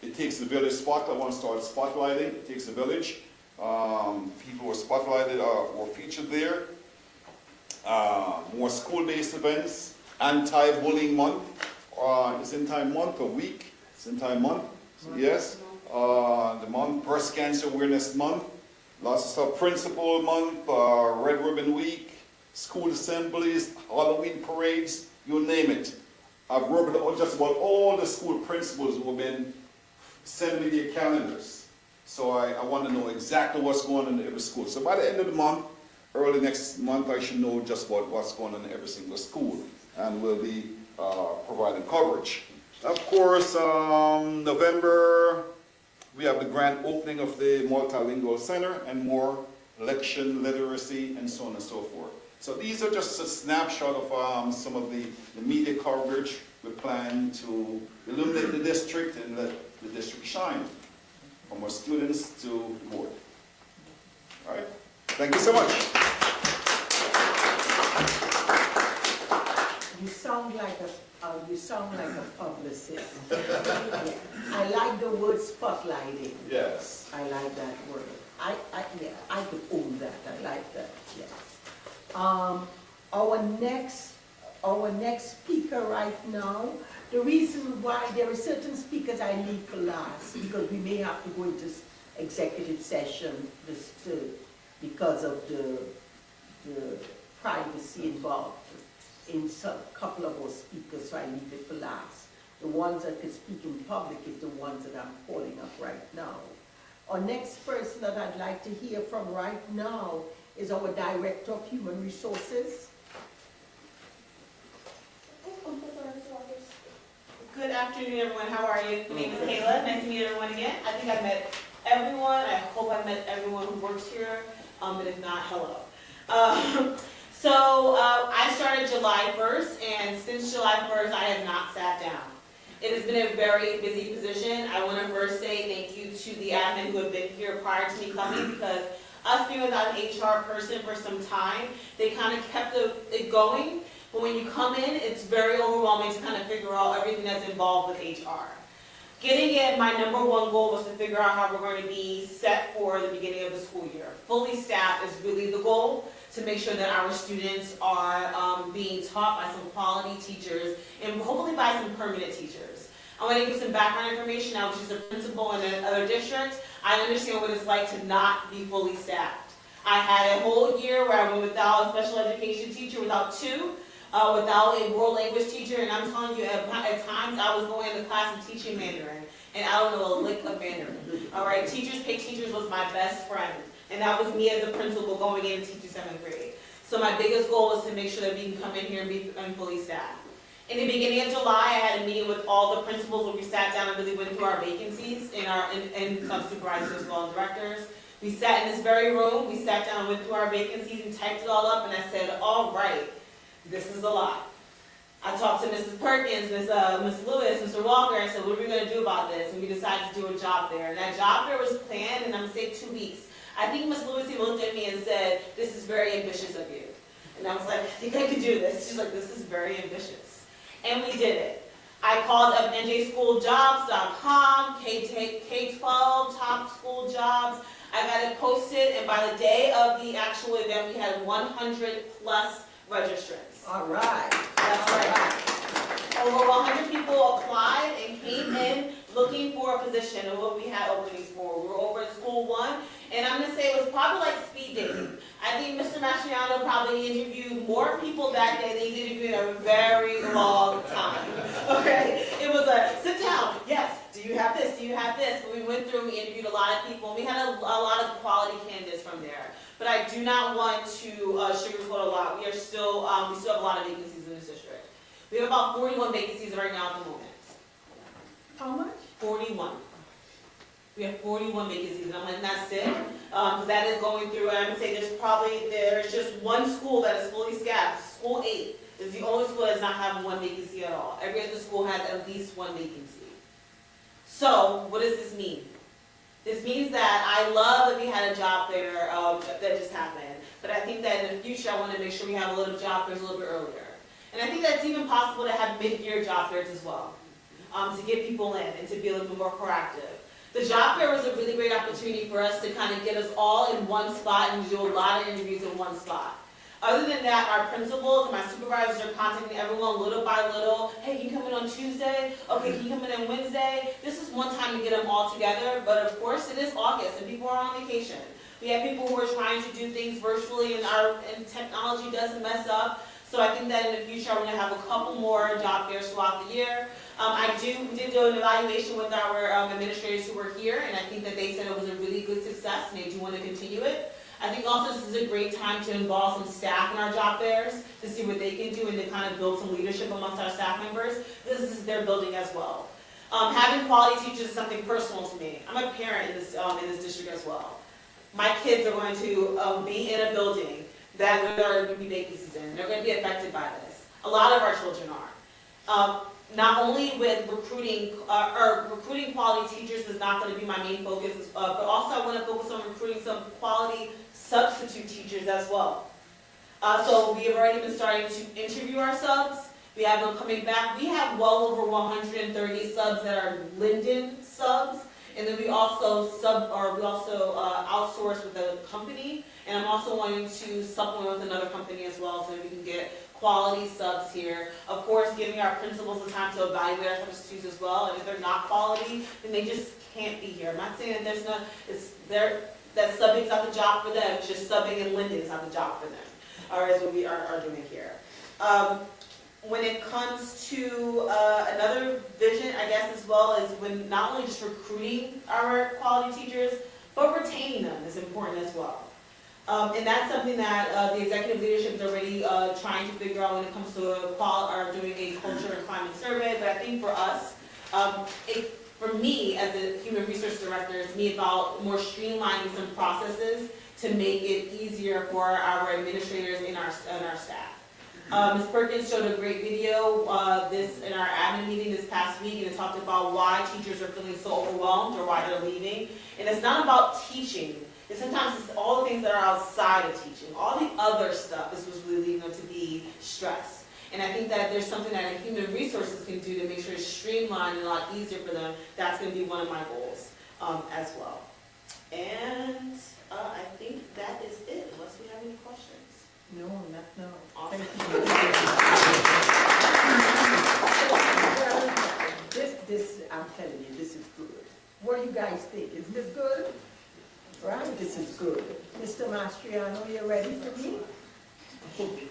It takes the village spot. I want to start spotlighting. It takes the village. People were spotlighted or featured there. More school-based events. Anti-bullying month. It's in-time month, a week. It's in-time month. Yes. The month, breast cancer awareness month. Lots of stuff. Principal month, Red Ribbon Week, school assemblies, Halloween parades, you name it. I've worked with just about all the school principals who have been sending me their calendars. So I want to know exactly what's going on in every school. So by the end of the month, early next month, I should know just about what's going on in every single school. And we'll be providing coverage. Of course, November, we have the grand opening of the Multilingual Center and more election literacy and so on and so forth. So these are just a snapshot of some of the media coverage we plan to illuminate the district and let the district shine, from our students to the board. All right, thank you so much. You sound like a publicist. Yeah. I like the word spotlighting. Yes. I like that word. Yeah, I could own that. I like that. Yes. Our next speaker right now. The reason why there are certain speakers I leave for last because we may have to go into executive session because of the privacy involved in a couple of our speakers, so I leave it for last. The ones that can speak in public is the ones that I'm calling up right now. Our next person that I'd like to hear from right now is our Director of Human Resources. Good afternoon, everyone. How are you? My name is Kayla. Nice to meet everyone again. I think I've met everyone. I hope I've met everyone who works here, but if not, hello. So I started July 1st, and since July 1st, I have not sat down. It has been a very busy position. I want to first say thank you to the admin who have been here prior to me coming, because us being without an HR person for some time, they kind of kept it going. But when you come in, it's very overwhelming to kind of figure out everything that's involved with HR. Getting in, my number one goal was to figure out how we're going to be set for the beginning of the school year. Fully staffed is really the goal, to make sure that our students are being taught by some quality teachers and hopefully by some permanent teachers. I want to give some background information. I was just a principal in another district. I understand what it's like to not be fully staffed. I had a whole year where I went without a special education teacher, without two, without a world language teacher, and I'm telling you, at times I was going into class and teaching Mandarin, and I don't know a lick of Mandarin. All right, Teachers Pay Teachers was my best friend. And that was me as a principal going in and teaching 7th grade. So my biggest goal was to make sure that we can come in here and be fully staffed. In the beginning of July, I had a meeting with all the principals where we sat down and really went through our vacancies and some supervisors as well as directors. We sat in this very room, we sat down and went through our vacancies and typed it all up, and I said, all right, this is a lot. I talked to Mrs. Perkins, Miss Lewis, Mr. Walker, and said, what are we going to do about this? And we decided to do a job fair. And that job fair was planned, and I'm going to say 2 weeks. I think Ms. Lewis even looked at me and said, this is very ambitious of you. And I was like, I think I could do this. She's like, this is very ambitious. And we did it. I called up njschooljobs.com, K-12 top school jobs. I got it posted, and by the day of the actual event, we had 100 plus registrants. All right. That's right. Over 100 people applied and came in looking for a position of what we had openings for. We were over at school 1, and I'm going to say it was probably like speed dating. I think Mr. Mastriano probably interviewed more people that day than he's interviewed in a very long time. Okay? It was a sit down, yes, do you have this, do you have this? But we went through and we interviewed a lot of people, and we had a lot of quality candidates from there. But I do not want to sugarcoat a lot. We still have a lot of vacancies in this district. We have about 41 vacancies right now at the moment. How much? 41. We have 41 vacancies, and I'm like, that's it, because that is going through, and I would say there's just one school that is fully staffed. School 8 is the only school that does not have one vacancy at all. Every other school has at least one vacancy. So, what does this mean? This means that I love that we had a job fair that just happened, but but I think that in the future, I want to make sure we have a little job fairs a little bit earlier. And I think that's even possible to have mid-year job fairs as well, to get people in and to be a little bit more proactive. The job fair was a really great opportunity for us to kind of get us all in one spot and do a lot of interviews in one spot. Other than that, our principals and my supervisors are contacting everyone little by little. Hey, can you come in on Tuesday? Okay, can you come in on Wednesday? This is one time to get them all together, but of course it is August and people are on vacation. We have people who are trying to do things virtually and technology doesn't mess up. So I think that in the future, I'm going to have a couple more job fairs throughout the year. We did do an evaluation with our administrators who were here, and I think that they said it was a really good success, and they do want to continue it. I think also this is a great time to involve some staff in our job fairs to see what they can do and to kind of build some leadership amongst our staff members. This is their building as well. Having quality teachers is something personal to me. I'm a parent in this district as well. My kids are going to be in a building that there are going to be vacancies in. They're going to be affected by this. A lot of our children are. Not only with recruiting quality teachers is not going to be my main focus, but also I want to focus on recruiting some quality substitute teachers as well. So we have already been starting to interview our subs. We have them coming back. We have well over 130 subs that are Linden subs, and then we also outsource with a company. And I'm also wanting to supplement with another company as well so that we can get quality subs here. Of course, giving our principals the time to evaluate our substitutes as well. And if they're not quality, then they just can't be here. I'm not saying that that subbing is not the job for them. It's just subbing in Linden is not the job for them. Or as what we are doing here. When it comes to another vision, I guess as well, is when not only just recruiting our quality teachers, but retaining them is important as well. And that's something that the executive leadership is already trying to figure out when it comes to doing a culture and climate survey. But I think for us, for me as a human resource director, it's me about more streamlining some processes to make it easier for our administrators and our staff. Ms. Perkins showed a great video in our admin meeting this past week, and it talked about why teachers are feeling so overwhelmed or why they're leaving. And it's not about teaching. And sometimes it's all the things that are outside of teaching. All the other stuff is what's really leading them to be stressed. And I think that there's something that human resources can do to make sure it's streamlined and a lot easier for them. That's going to be one of my goals as well. And I think that is it, unless we have any questions. No, not now. Awesome. This, I'm telling you, this is good. What do you guys think? Is this good? Right, this is good. Mr. Mastriano, you ready for me?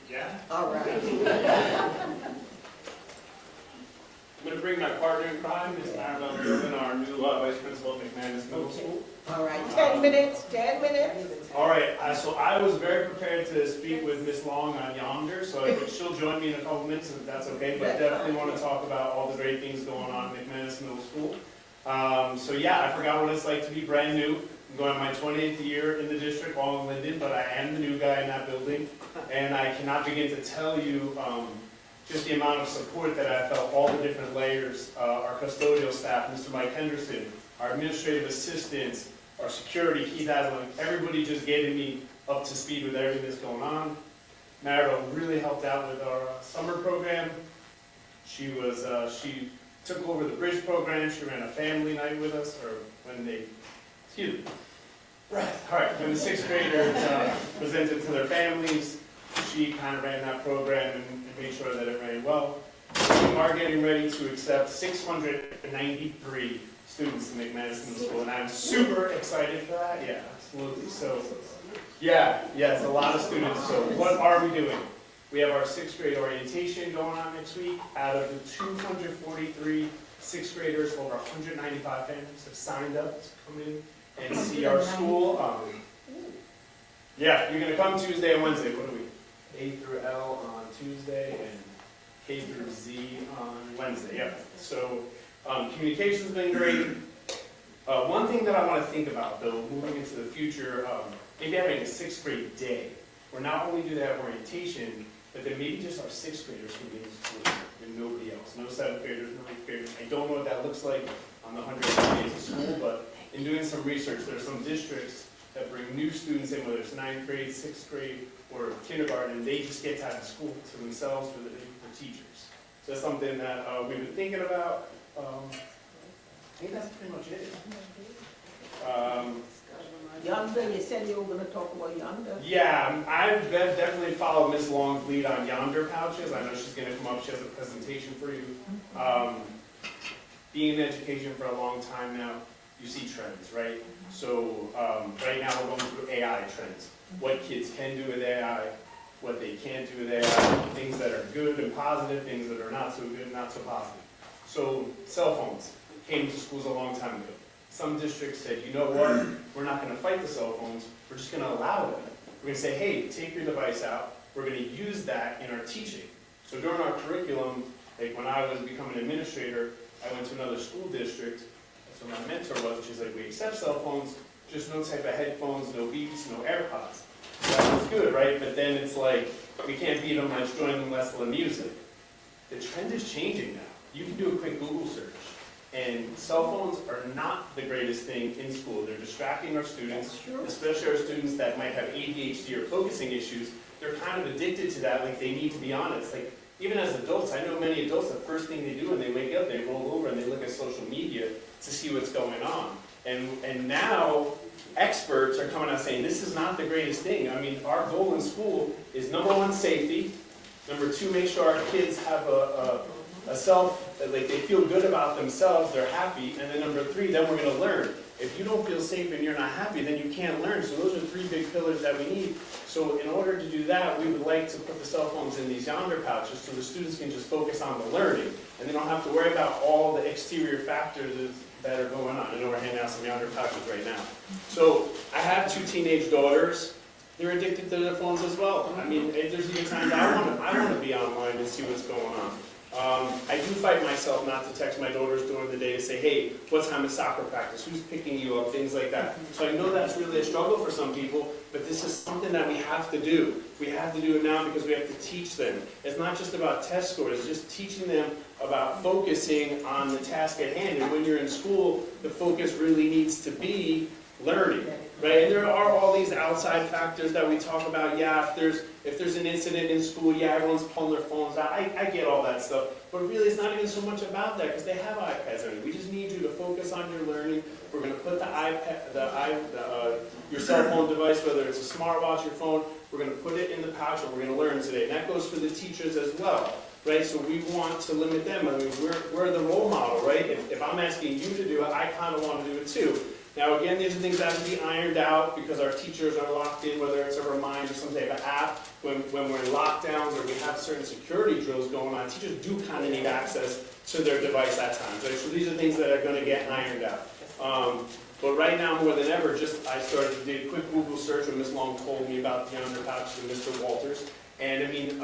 Yeah. All right. I'm going to bring my partner in crime, Ms. Maribel Durbin, our new vice principal at McManus Middle School. All right, 10 minutes, 10 minutes. All right, so I was very prepared to speak with Ms. Long on yonder, so she'll join me in a couple minutes if that's okay, but definitely want to talk about all the great things going on at McManus Middle School. So yeah, I forgot what it's like to be brand new. I'm going on my 20th year in the district, all in Linden, but I am the new guy in that building, and I cannot begin to tell you just the amount of support that I felt, all the different layers, our custodial staff, Mr. Mike Henderson, our administrative assistants, our security, Keith Aslan, everybody just getting me up to speed with everything that's going on. Maribel really helped out with our summer program. She took over the bridge program. She ran a family night with us, or when they, excuse me, right, all right, when the sixth graders presented to their families, she kind of ran that program and made sure that it ran well. We are getting ready to accept 693 students to McManus Middle School, and I'm super excited for that. Yeah, absolutely. So, yeah, it's a lot of students. So what are we doing? We have our sixth grade orientation going on next week. Out of the 243 sixth graders, over 195 families have signed up to come in and see our school. Yeah, you're going to come Tuesday and Wednesday. What are we? A through L on Tuesday and K through Z on Wednesday. Yeah. So communication's been great. One thing that I want to think about, though, moving into the future, maybe having a sixth grade day, where not only do they have orientation, but then maybe just our sixth graders can be in school and nobody else. No seventh graders, no eighth graders. I don't know what that looks like on the 100 days of school, but in doing some research, there are some districts that bring new students in, whether it's 9th grade, 6th grade, or kindergarten, and they just get to have the school to themselves for teachers. So that's something that we've been thinking about. I think that's pretty much it. Yonder, you said you were gonna talk about Yonder. Yeah, I've definitely followed Ms. Long's lead on Yonder pouches. I know she's gonna come up, she has a presentation for you. Being in education for a long time now, you see trends, right? So right now we're going through AI trends. What kids can do with AI, what they can't do with AI, things that are good and positive, things that are not so good and not so positive. So cell phones came to schools a long time ago. Some districts said, you know what, we're not gonna fight the cell phones, we're just gonna allow them. We're gonna say, hey, take your device out, we're gonna use that in our teaching. So during our curriculum, like when I was becoming an administrator, I went to another school district, that's what my mentor was, and she's like, we accept cell phones, just no type of headphones, no Beats, no AirPods. So that was good, right? But then it's like, we can't beat them, let's join them, let's let music. The trend is changing now. You can do a quick Google search. And cell phones are not the greatest thing in school. They're distracting our students, especially our students that might have ADHD or focusing issues. They're kind of addicted to that, like they need to be on it. It's like, even as adults, I know many adults, the first thing they do when they wake up, they roll over and they look at social media to see what's going on. And now, experts are coming out saying, this is not the greatest thing. I mean, our goal in school is number one, safety. Number two, make sure our kids have a self, like they feel good about themselves, they're happy, and then number three, then we're going to learn. If you don't feel safe and you're not happy, then you can't learn. So those are three big pillars that we need. So in order to do that, we would like to put the cell phones in these Yonder pouches so the students can just focus on the learning, and they don't have to worry about all the exterior factors that are going on. I know we're handing out some Yonder pouches right now. So I have two teenage daughters. They're addicted to their phones as well. I mean, there's even times I want to be online and see what's going on. I do fight myself not to text my daughters during the day to say, hey, what time is soccer practice? Who's picking you up? Things like that. So I know that's really a struggle for some people, but this is something that we have to do. We have to do it now because we have to teach them. It's not just about test scores, it's just teaching them about focusing on the task at hand. And when you're in school, the focus really needs to be learning, right? And there are all these outside factors that we talk about. Yeah, if there's an incident in school, yeah, everyone's pulling their phones out. I get all that stuff, but really it's not even so much about that because they have iPads. I mean, we just need you to focus on your learning. We're going to put your cell phone device, whether it's a smartwatch, your phone, we're going to put it in the pouch and we're going to learn today. And that goes for the teachers as well, right? So we want to limit them. I mean, we're the role model, right? If I'm asking you to do it, I kind of want to do it too. Now again, these are things that have to be ironed out because our teachers are locked in, whether it's a reminder, some type of app, when we're in lockdowns or we have certain security drills going on, teachers do kind of need access to their device at times, right? So these are things that are going to get ironed out. But right now, more than ever, I started to do a quick Google search when Ms. Long told me about the Yonder pouches and Mr. Walters. And I mean,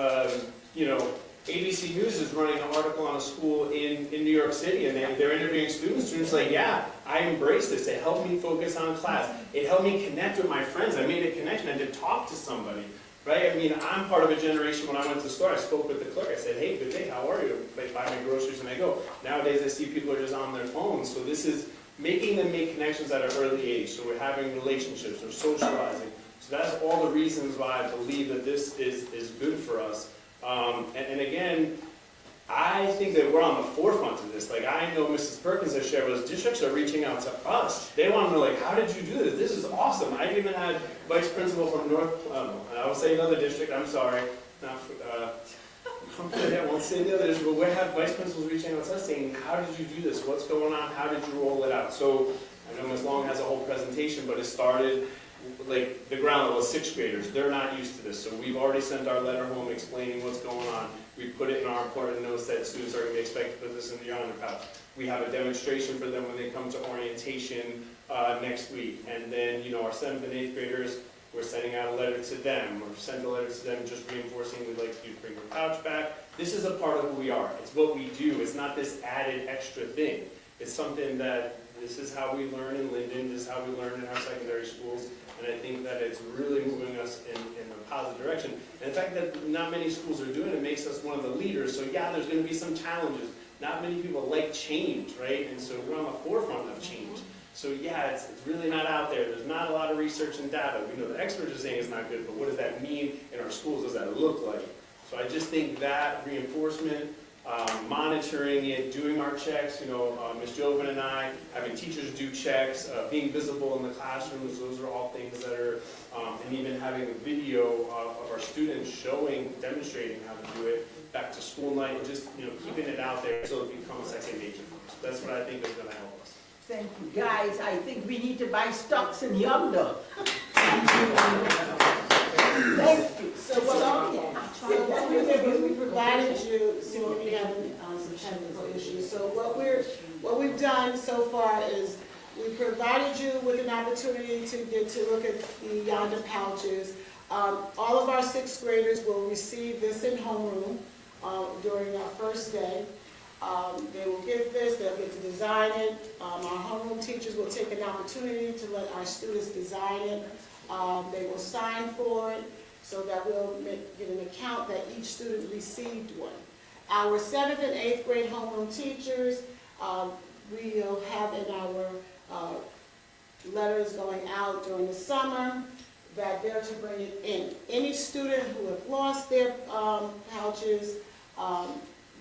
you know, ABC News is running an article on a school in New York City, and they're interviewing students. Students like, yeah, I embraced this. It helped me focus on class. It helped me connect with my friends. I made a connection. I did talk to somebody, right? I mean, I'm part of a generation when I went to the store, I spoke with the clerk. I said, hey, good day, how are you? I buy my groceries and I go. Nowadays, I see people are just on their phones. So this is making them make connections at an early age. So we're having relationships, we're socializing. So that's all the reasons why I believe that this is good for us. And again, I think that we're on the forefront of this. Like, I know Mrs. Perkins has shared with us, districts are reaching out to us. They want to know, like, how did you do this? This is awesome. I even had vice principal from I will say another district, I'm sorry. I won't say the other district, but we have vice principals reaching out to us saying, how did you do this? What's going on? How did you roll it out? So, I know Ms. Long has a whole presentation, but it started like the ground level, 6th graders, they're not used to this. So we've already sent our letter home explaining what's going on. We put it in our important notes that students are going to be expected to put this in the Yonder pouch. We have a demonstration for them when they come to orientation next week. And then, you know, our 7th and 8th graders, we're sending out a letter to them. We're sending a letter to them just reinforcing we'd like you to bring your pouch back. This is a part of who we are. It's what we do. It's not this added extra thing. It's something that this is how we learn in Linden. This is how we learn in our secondary schools. And I think that it's really moving us in a positive direction. And the fact that not many schools are doing it makes us one of the leaders. So yeah, there's going to be some challenges. Not many people like change, right? And so we're on the forefront of change. So yeah, it's really not out there. There's not a lot of research and data. We know the experts are saying it's not good, but what does that mean in our schools? What does that look like? So I just think that reinforcement, monitoring it, doing our checks, Ms. Jovan and I, having teachers do checks, being visible in the classrooms, those are all things that are, and even having a video of our students demonstrating how to do it, back to school night, and just, keeping it out there so it becomes second nature for us. That's what I think is gonna help us. Thank you. Guys, I think we need to buy stocks in Yonder. Thank you. So what we did was we provided you, see what we have some technical issues. So what we've done so far is we provided you with an opportunity to get to look at the Yonder pouches. All of our sixth graders will receive this in homeroom during our first day. They will get this, they'll get to design it. Our homeroom teachers will take an opportunity to let our students design it. They will sign for it so that we'll get an account that each student received one. Our 7th and 8th grade homeroom teachers, we'll have in our letters going out during the summer that they're to bring it in. Any student who have lost their pouches,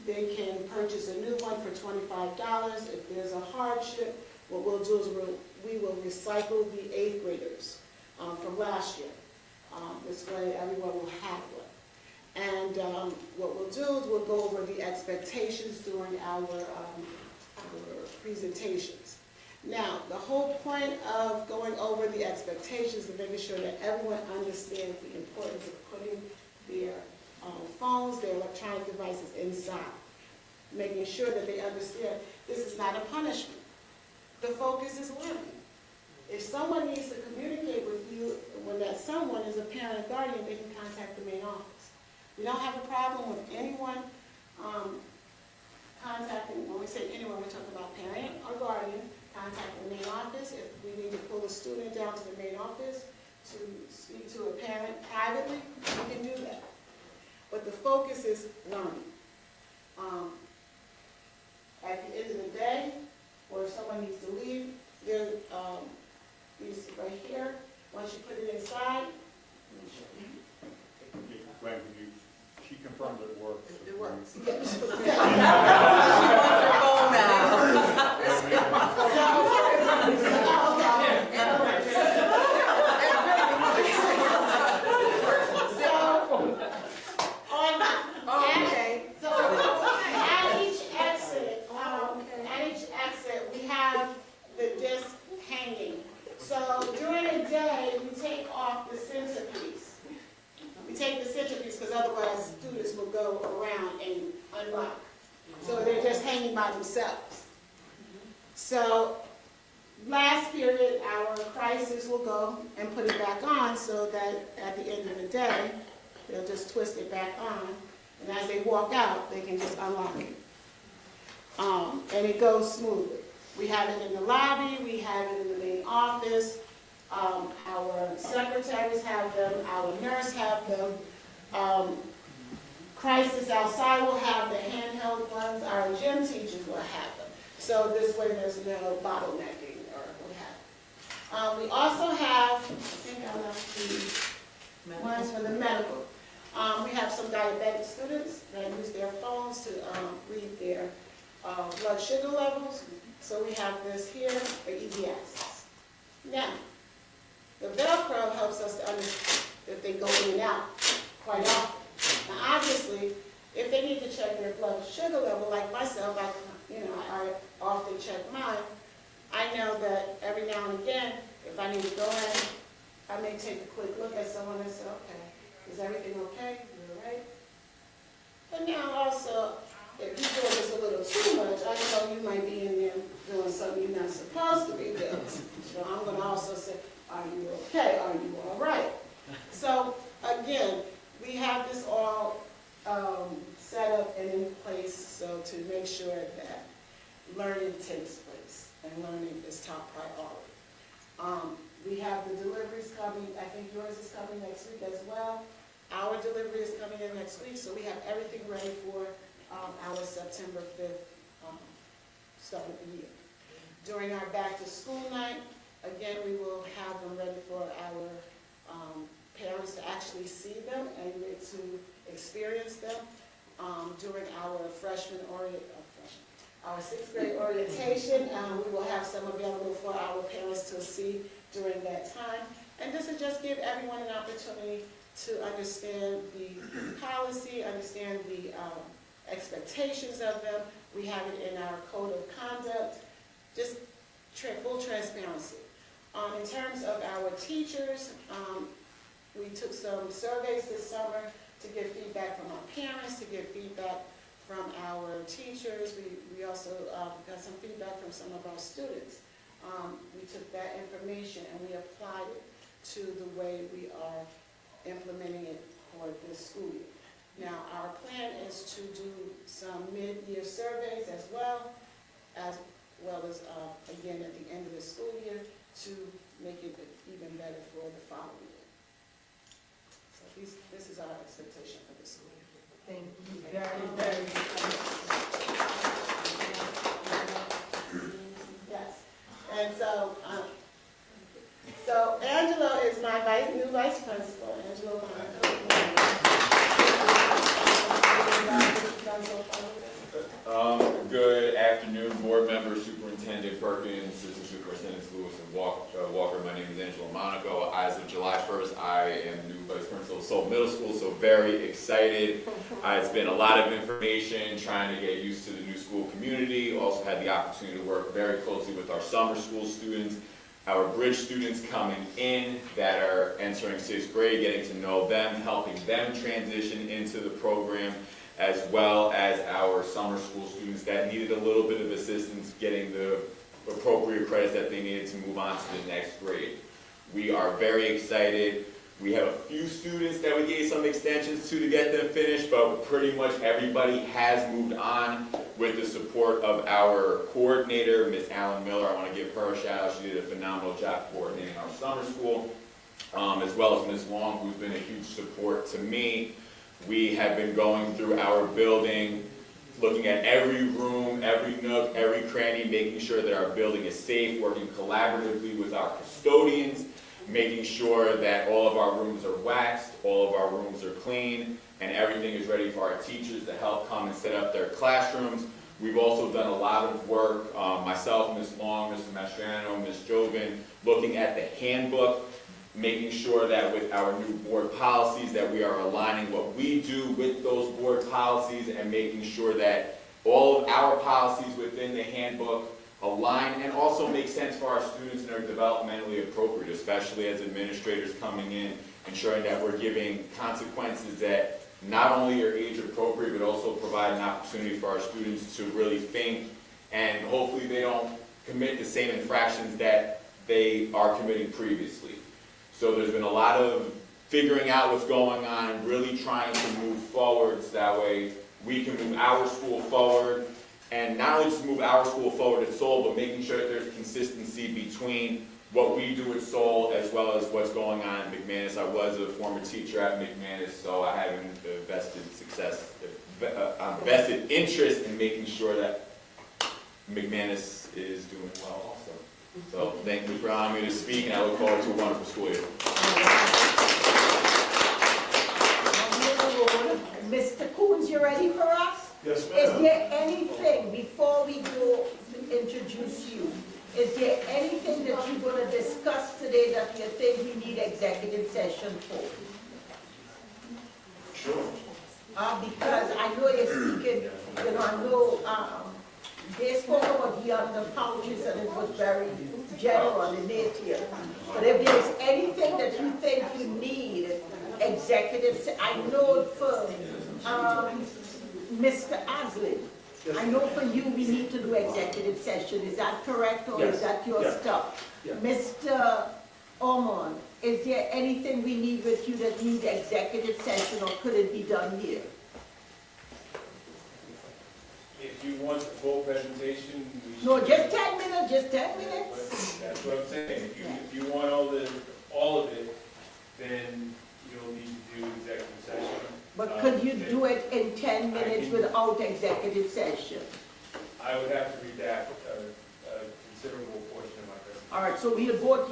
they can purchase a new one for $25. If there's a hardship, what we'll do is we will recycle the 8th graders from last year. This way everyone will have one. And what we'll do is we'll go over the expectations during our presentations. Now, the whole point of going over the expectations is making sure that everyone understands the importance of putting their phones, their electronic devices inside. Making sure that they understand this is not a punishment. The focus is learning. If someone needs to communicate with you, when that someone is a parent or guardian, they can contact the main office. We don't have a problem with anyone contacting, when we say anyone, we're talking about parent or guardian, contacting the main office. If we need to pull a student down to the main office to speak to a parent privately, we can do that. But the focus is learning. At the end of the day, or if someone needs to leave, there is right here. Once you put it inside, Gwen, she confirmed it works. it works. Otherwise, students will go around and unlock. So they're just hanging by themselves. So last period, our crisis will go and put it back on so that at the end of the day, they'll just twist it back on. And as they walk out, they can just unlock it. And it goes smoothly. We have it in the lobby. We have it in the main office. Our secretaries have them. Our nurse have them. Crisis outside will have the handheld ones. Our gym teachers will have them. So this way there's no bottlenecking or what have you. We also have, I think I left the ones for the medical. We have some diabetic students that use their phones to read their blood sugar levels. So we have this here for easy access. Now, the Velcro helps us to understand that they go in and out quite often. Now, obviously, if they need to check their blood sugar level, like myself, I often check mine. I know that every now and again, if I need to go in, I may take a quick look at someone and say, okay, is everything okay? You all right? But now also, if you're doing this a little too much, I know you might be in there doing something you're not supposed to be doing. So I'm going to also say, are you okay? Are you all right? So again, we have this all set up and in place so to make sure that learning takes place and learning is top priority. We have the deliveries coming. I think yours is coming next week as well. Our delivery is coming in next week, so we have everything ready for our September 5th start of the year. During our back-to-school night, again, we will have them ready for our parents to actually see them and get to experience them. During our our sixth grade orientation, we will have some available for our parents to see during that time. And this will just give everyone an opportunity to understand the policy, understand the expectations of them. We have it in our code of conduct, just full transparency. In terms of our teachers, we took some surveys this summer to get feedback from our parents, to get feedback from our teachers. We also got some feedback from some of our students. We took that information and we applied it to the way we are implementing it for this school year. Now, our plan is to do some mid-year surveys as well as again at the end of the school year to make it even better for the following year. So this is our expectation for this school year. Thank you very, very much. Yes, and so Angela is my new vice principal, Angela Good afternoon, board members, Superintendent Perkins, Assistant Superintendents Lewis and Walker. My name is Angela Monaco. As of July 1st, I am new vice principal of Seoul Middle School, so very excited. It's been a lot of information, trying to get used to the new school community. Also had the opportunity to work very closely with our summer school students, our bridge students coming in that are entering 6th grade, getting to know them, helping them transition into the program, as well as our summer school students that needed a little bit of assistance getting the appropriate credits that they needed to move on to the next grade. We are very excited. We have a few students that we gave some extensions to get them finished, but pretty much everybody has moved on with the support of our coordinator, Miss Allen Miller. I want to give her a shout out. She did a phenomenal job coordinating our summer school, as well as Miss Long, who's been a huge support to me. We have been going through our building, looking at every room, every nook, every cranny, making sure that our building is safe, working collaboratively with our custodians, making sure that all of our rooms are waxed, all of our rooms are clean, and everything is ready for our teachers to help come and set up their classrooms. We've also done a lot of work, myself, Ms. Long, Mr. Mastriano, Ms. Joven, looking at the handbook, making sure that with our new board policies that we are aligning what we do with those board policies and making sure that all of our policies within the handbook align and also make sense for our students and are developmentally appropriate, especially as administrators coming in, ensuring that we're giving consequences that not only are age appropriate but also provide an opportunity for our students to really think and hopefully they don't commit the same infractions that they are committing previously. So there's been a lot of figuring out what's going on and really trying to move forward so that way we can move our school forward and not only just move our school forward at Seoul, but making sure that there's consistency between what we do at Seoul as well as what's going on at McManus. I was a former teacher at McManus, so I have an vested interest in making sure that McManus is doing well also. So thank you for allowing me to speak, and I look forward to a wonderful school year. Mr. Coons, you ready for us? Yes, Is ma'am. there anything, before we go to introduce you, is there anything that you're going to discuss today that you think we need executive session for? Sure. Because I know you're speaking, you know, I know they spoke about the under pouches and it was very general in nature. But if there's anything that you think you need executive, I know for Mr. Aslin, I know for you we need to do executive session. Is that correct or is that your stuff? Yeah. Mr. Ormond, is there anything we need with you that needs executive session or could it be done here? If you want the full presentation, we should. No, just 10 minutes, just 10 minutes. That's what I'm saying. If you want all of it, then you'll need to do executive session. But could you do it in 10 minutes without executive session? I would have to redact a considerable All right, so we'll go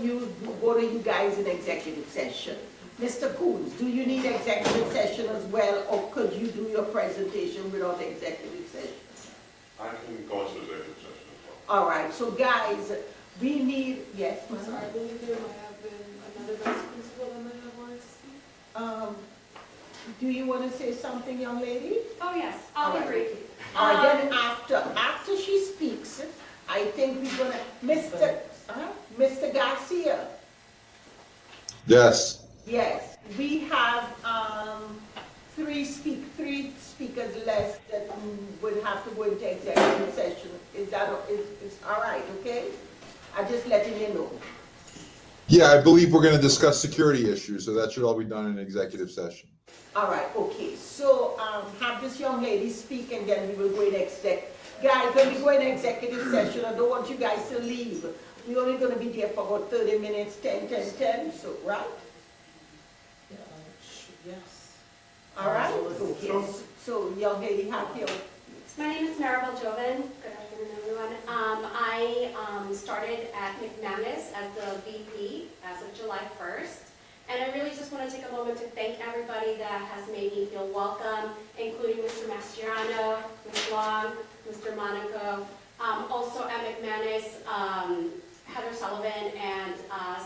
to you guys in executive session. Mr. Coons, do you need executive session as well, or could you do your presentation without executive session? I can go into executive session as All right, so guys, we need, yes, I'm ma'am? sorry, I believe there might have been another vice principal that might have wanted to speak. Do you want to say something, young lady? Oh, yes, All I'll right. be brief. All right, then after she speaks, I think we're gonna, Mr. Garcia. Yes. Yes, we have, three speakers less that would have to go into executive session. Is all right, okay? I'm just letting you know. Yeah, I believe we're gonna discuss security issues, so that should all be done in executive session. All right, okay, so, have this young lady speak and then we will go in guys, when we go in executive session, I don't want you guys to leave. We're only gonna be there for about 30 minutes, 10, so, right? Yes. All right, okay, so young lady, have your, My name is Maribel Joven. Good afternoon, everyone. I started at McManus as the VP as of July 1st. And I really just want to take a moment to thank everybody that has made me feel welcome, including Mr. Mastriano, Ms. Long, Mr. Monaco. Also at McManus, Heather Sullivan and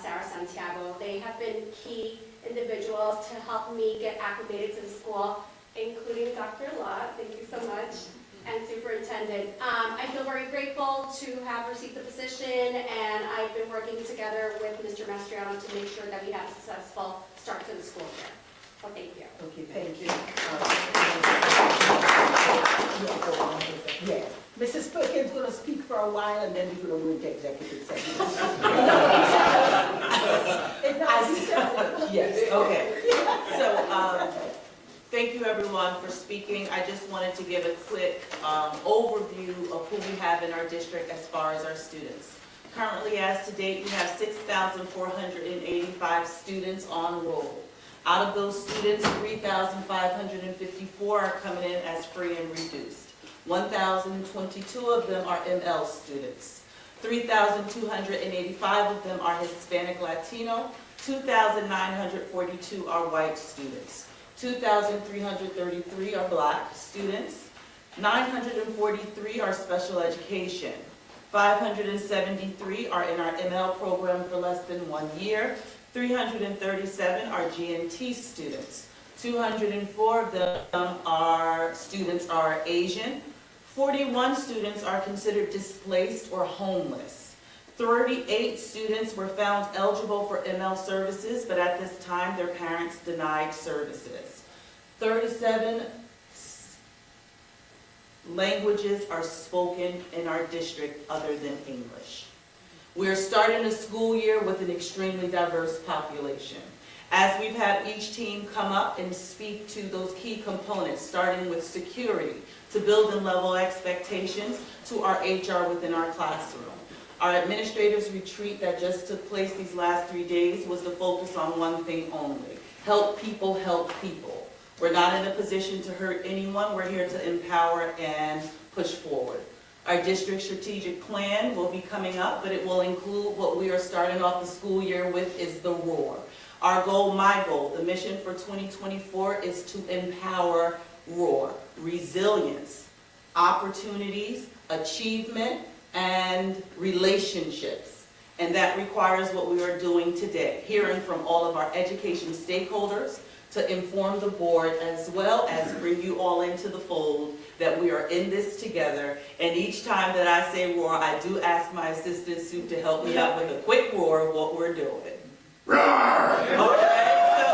Sarah Santiago. They have been key individuals to help me get acclimated to the school, including Dr. Lott, thank you so much, and Superintendent. I feel very grateful to have received the position, and I've been working together with Mr. Mastriano to make sure that we have a successful start to the school year. So thank you. okay, thank you. Yes, Mrs. Perkins is gonna speak for a while and then we're gonna go into executive session. Yes, okay. So, thank you everyone for speaking. I just wanted to give a quick overview of who we have in our district as far as our students. Currently, as to date, we have 6,485 students on roll. Out of those students, 3,554 are coming in as free and reduced. 1,022 of them are ML students. 3,285 of them are Hispanic Latino. 2,942 are white students. 2,333 are black students. 943 are special education. 573 are in our ML program for less than 1 year. 337 are GNT students. 204 of them are Asian. 41 students are considered displaced or homeless. 38 students were found eligible for ML services, but at this time their parents denied services. 37 languages are spoken in our district other than English. We're starting a school year with an extremely diverse population. As we've had each team come up and speak to those key components, starting with security, to build and level expectations, to our HR within our classroom. Our administrators retreat that just took place these last 3 days was to focus on one thing only: help people help people. We're not in a position to hurt anyone. We're here to empower and push forward. Our district strategic plan will be coming up, but it will include what we are starting off the school year with is the ROAR. Our goal, my goal, the mission for 2024 is to empower ROAR, resilience, opportunities, achievement, and relationships. And that requires what we are doing today, hearing from all of our education stakeholders to inform the board as well as bring you all into the fold that we are in this together. And each time that I say roar, I do ask my assistant Sue to help me out with a quick roar of what we're doing. Roar! All right, so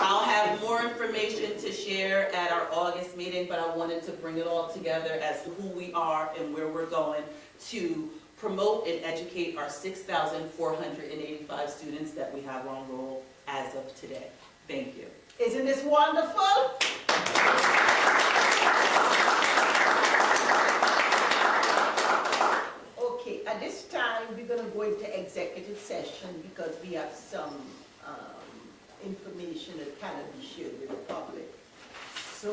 I'll have more information to share at our August meeting, but I wanted to bring it all together as to who we are and where we're going to promote and educate our 6,485 students that we have on roll as of today. Thank you. Isn't this wonderful? Okay, at this time, we're going to go into executive session because we have some information that cannot be shared with the public. So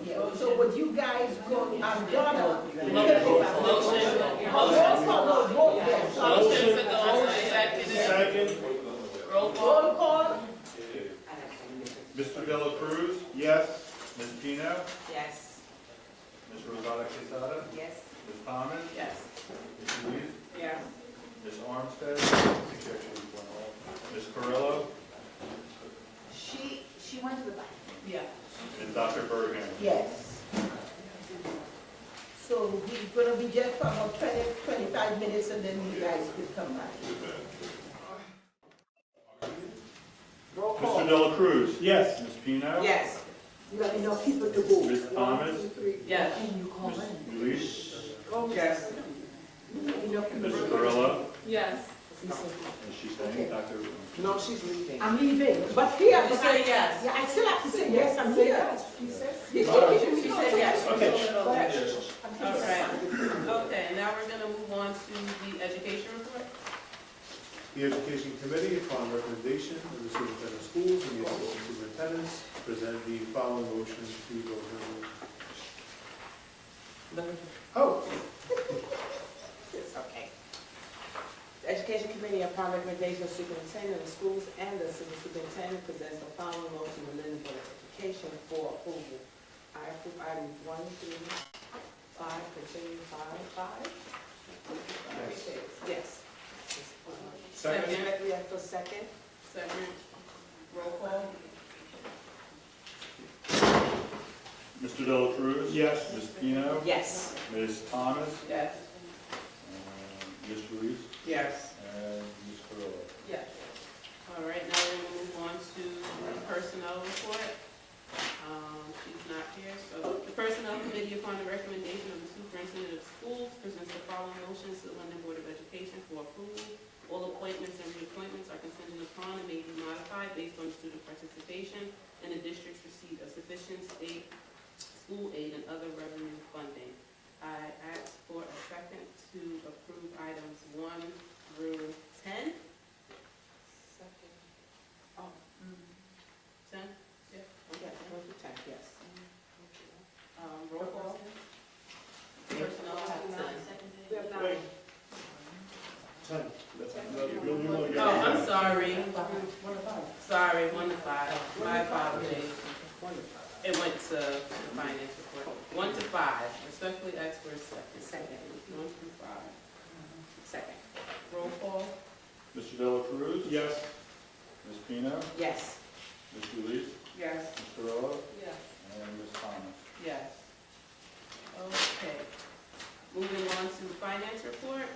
Yeah, so would you guys go, Donna? Motion. Roll call, yes. Motion to go into executive. Second. Roll call. Roll call? Mr. Dela Cruz? Yes. Ms. Pino? Yes. Ms. Rosada Quesada? Yes. Ms. Thomas? Yes. Ms. Ruiz? Yes. Ms. Armstead? Ms. Carrillo? She went to the back. Yeah. And Dr. Berghammer? Yes. So we're gonna be just for about 25 minutes and then you guys could come back. Roll call. Mr. Dela Cruz? Yes. Ms. Pino? Yes. You got enough people to vote. Ms. Thomas? Yes. Ms. Ruiz? Yes. Ms. Carrillo? Yes. Is she saying, Dr.? No, she's leaving. I'm leaving, but here, You said yes. yeah, I still have to say yes, I'm here. She said yes. Okay. All right. Okay, now we're gonna move on to the education report. The Education Committee, upon recommendation of the Superintendent of Schools and the Assistant Superintendents, present the following motions to go over. Oh. It's okay. The Education Committee, upon recommendation of Superintendent of Schools and the Assistant Superintendent, presents the following motion to Linden Board of Education for approval. I approve items 1 through 5, continue 5. Yes. Second. Directly after second. Second. Roll call. Mr. Dela Cruz? Yes. Ms. Pino? Yes. Ms. Thomas? Yes. Ms. Ruiz? Yes. And Ms. Carrillo? Yes. All right, now we're gonna move on to the personnel report. She's not here, so the Personnel Committee, upon the recommendation of the Superintendent of Schools, presents the following motions to the Linden Board of Education for approval. All appointments and reappointments are contingent upon and may be modified based on student participation and the district's receipt of sufficient state, school aid, and other revenue funding. I ask for a second to approve items 1 through 10. Second. 10? Yeah. Yes, 1 through 10, yes. Roll call. Personnel have 10. We have Wait. 9. 10. Oh, I'm sorry. Sorry, 1 to 5. My apologies. It went to the finance report. 1 to 5. Respectfully ask for a second. Second. 1 through 5. Second. Roll call. Mr. Dela Cruz? Yes. Ms. Pino? Yes. Ms. Ruiz? Yes. Ms. Carrillo? Yes. And Ms. Thomas? Yes. Okay. Moving on to the finance report.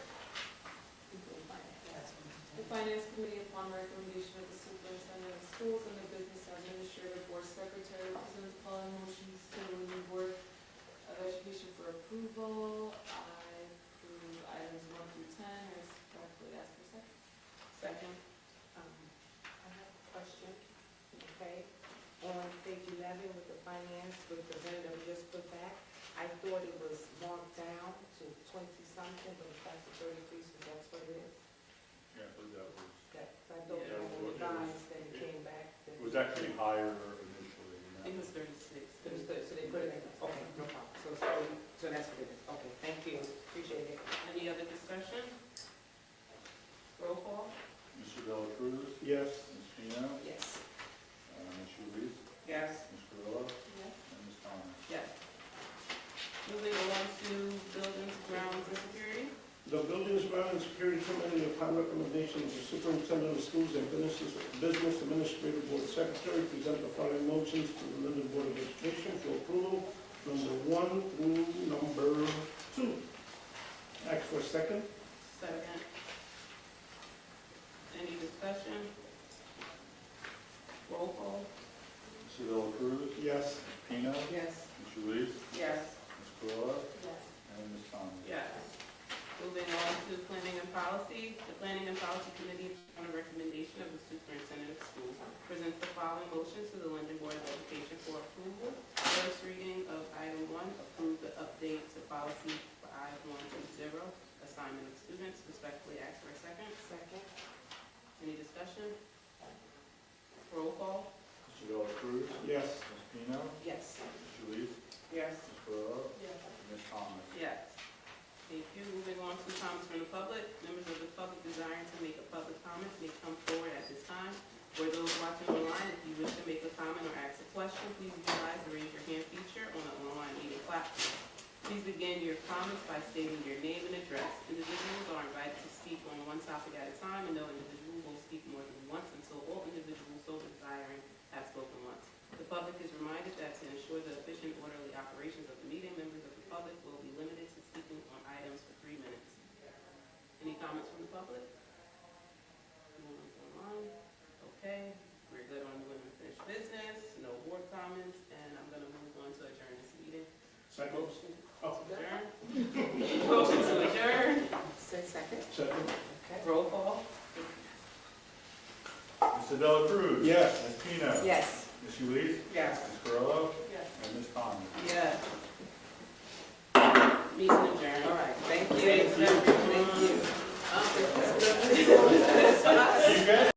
The Finance Committee, upon recommendation of the Superintendent of Schools and the Business Administrative Board Secretary, presents the following motions to the Linden Board of Education for approval. I approve items 1 through 10, or respectfully ask for second. Second. I have a question, okay? On page 11 with the finance representative just put back, I thought it was marked down to 20-something, but it's actually 33, so that's what it is. Yeah, I believe that was, I thought Yeah, that was revised, then it came back. it was actually higher initially. I think it was 36. It was good, so they put it in, okay, no problem, so that's what it is, okay, thank you, appreciate it. Any other discussion? Roll call. Mr. Dela Cruz? Yes. Ms. Pino? Yes. Ms. Ruiz? Yes. Ms. Carrillo? Yes. And Ms. Thomas? Yes. Moving on to buildings, grounds, and security. The Buildings, Ground and Security Committee, upon recommendation of the Superintendent of Schools and Business Administrative Board Secretary, present the following motions to the Linden Board of Education for approval, number 1 through number 2. Ask for a second. Second. Any discussion? Roll call. Mr. Dela Cruz? Yes. Ms. Pino? Yes. Ms. Ruiz? Yes. Ms. Carrillo? Yes. And Ms. Thomas? Yes. Moving on to planning and policy. The Planning and Policy Committee, on a recommendation of the Superintendent of Schools, presents the following motions to the Linden Board of Education for approval. First reading of item 1, approve the update to policy 5130, assignment of students. Respectfully ask for a second. Second. Any discussion? Roll call. Mr. Dela Yes. Ms. Pino? Yes. Ms. Solis? Yes. Ms. Carrillo? Yes. And Ms. Thomas? Yes. Thank you. Moving on to comments from the public. Members of the public desiring to make a public comment may come forward at this time. For those watching online, if you wish to make a comment or ask a question, please utilize the raise your hand feature on the online meeting platform. Please begin your comments by stating your name and address. Individuals are invited to speak on one topic at a time, and no individual will speak more than once until all individuals so desiring have spoken once. The public is reminded that to ensure the efficient, orderly operations of the meeting, members of the public will be limited to speaking on items for 3 minutes. Any comments from the public? No one's online? Okay, we're good on new and unfinished business, no board comments, and I'm gonna move on to adjourn this meeting. Second. Oh, Adjourn. Motion to adjourn. Say second. second. Roll call. Mr. Dela Cruz? Yes. Ms. Pino? Yes. Ms. Solis? Yes. Ms. Carrillo? Yes. And Ms. Thomas? Yes. Meeting adjourned. All right, thank you. Thanks, everyone. Thank you. Um, You good?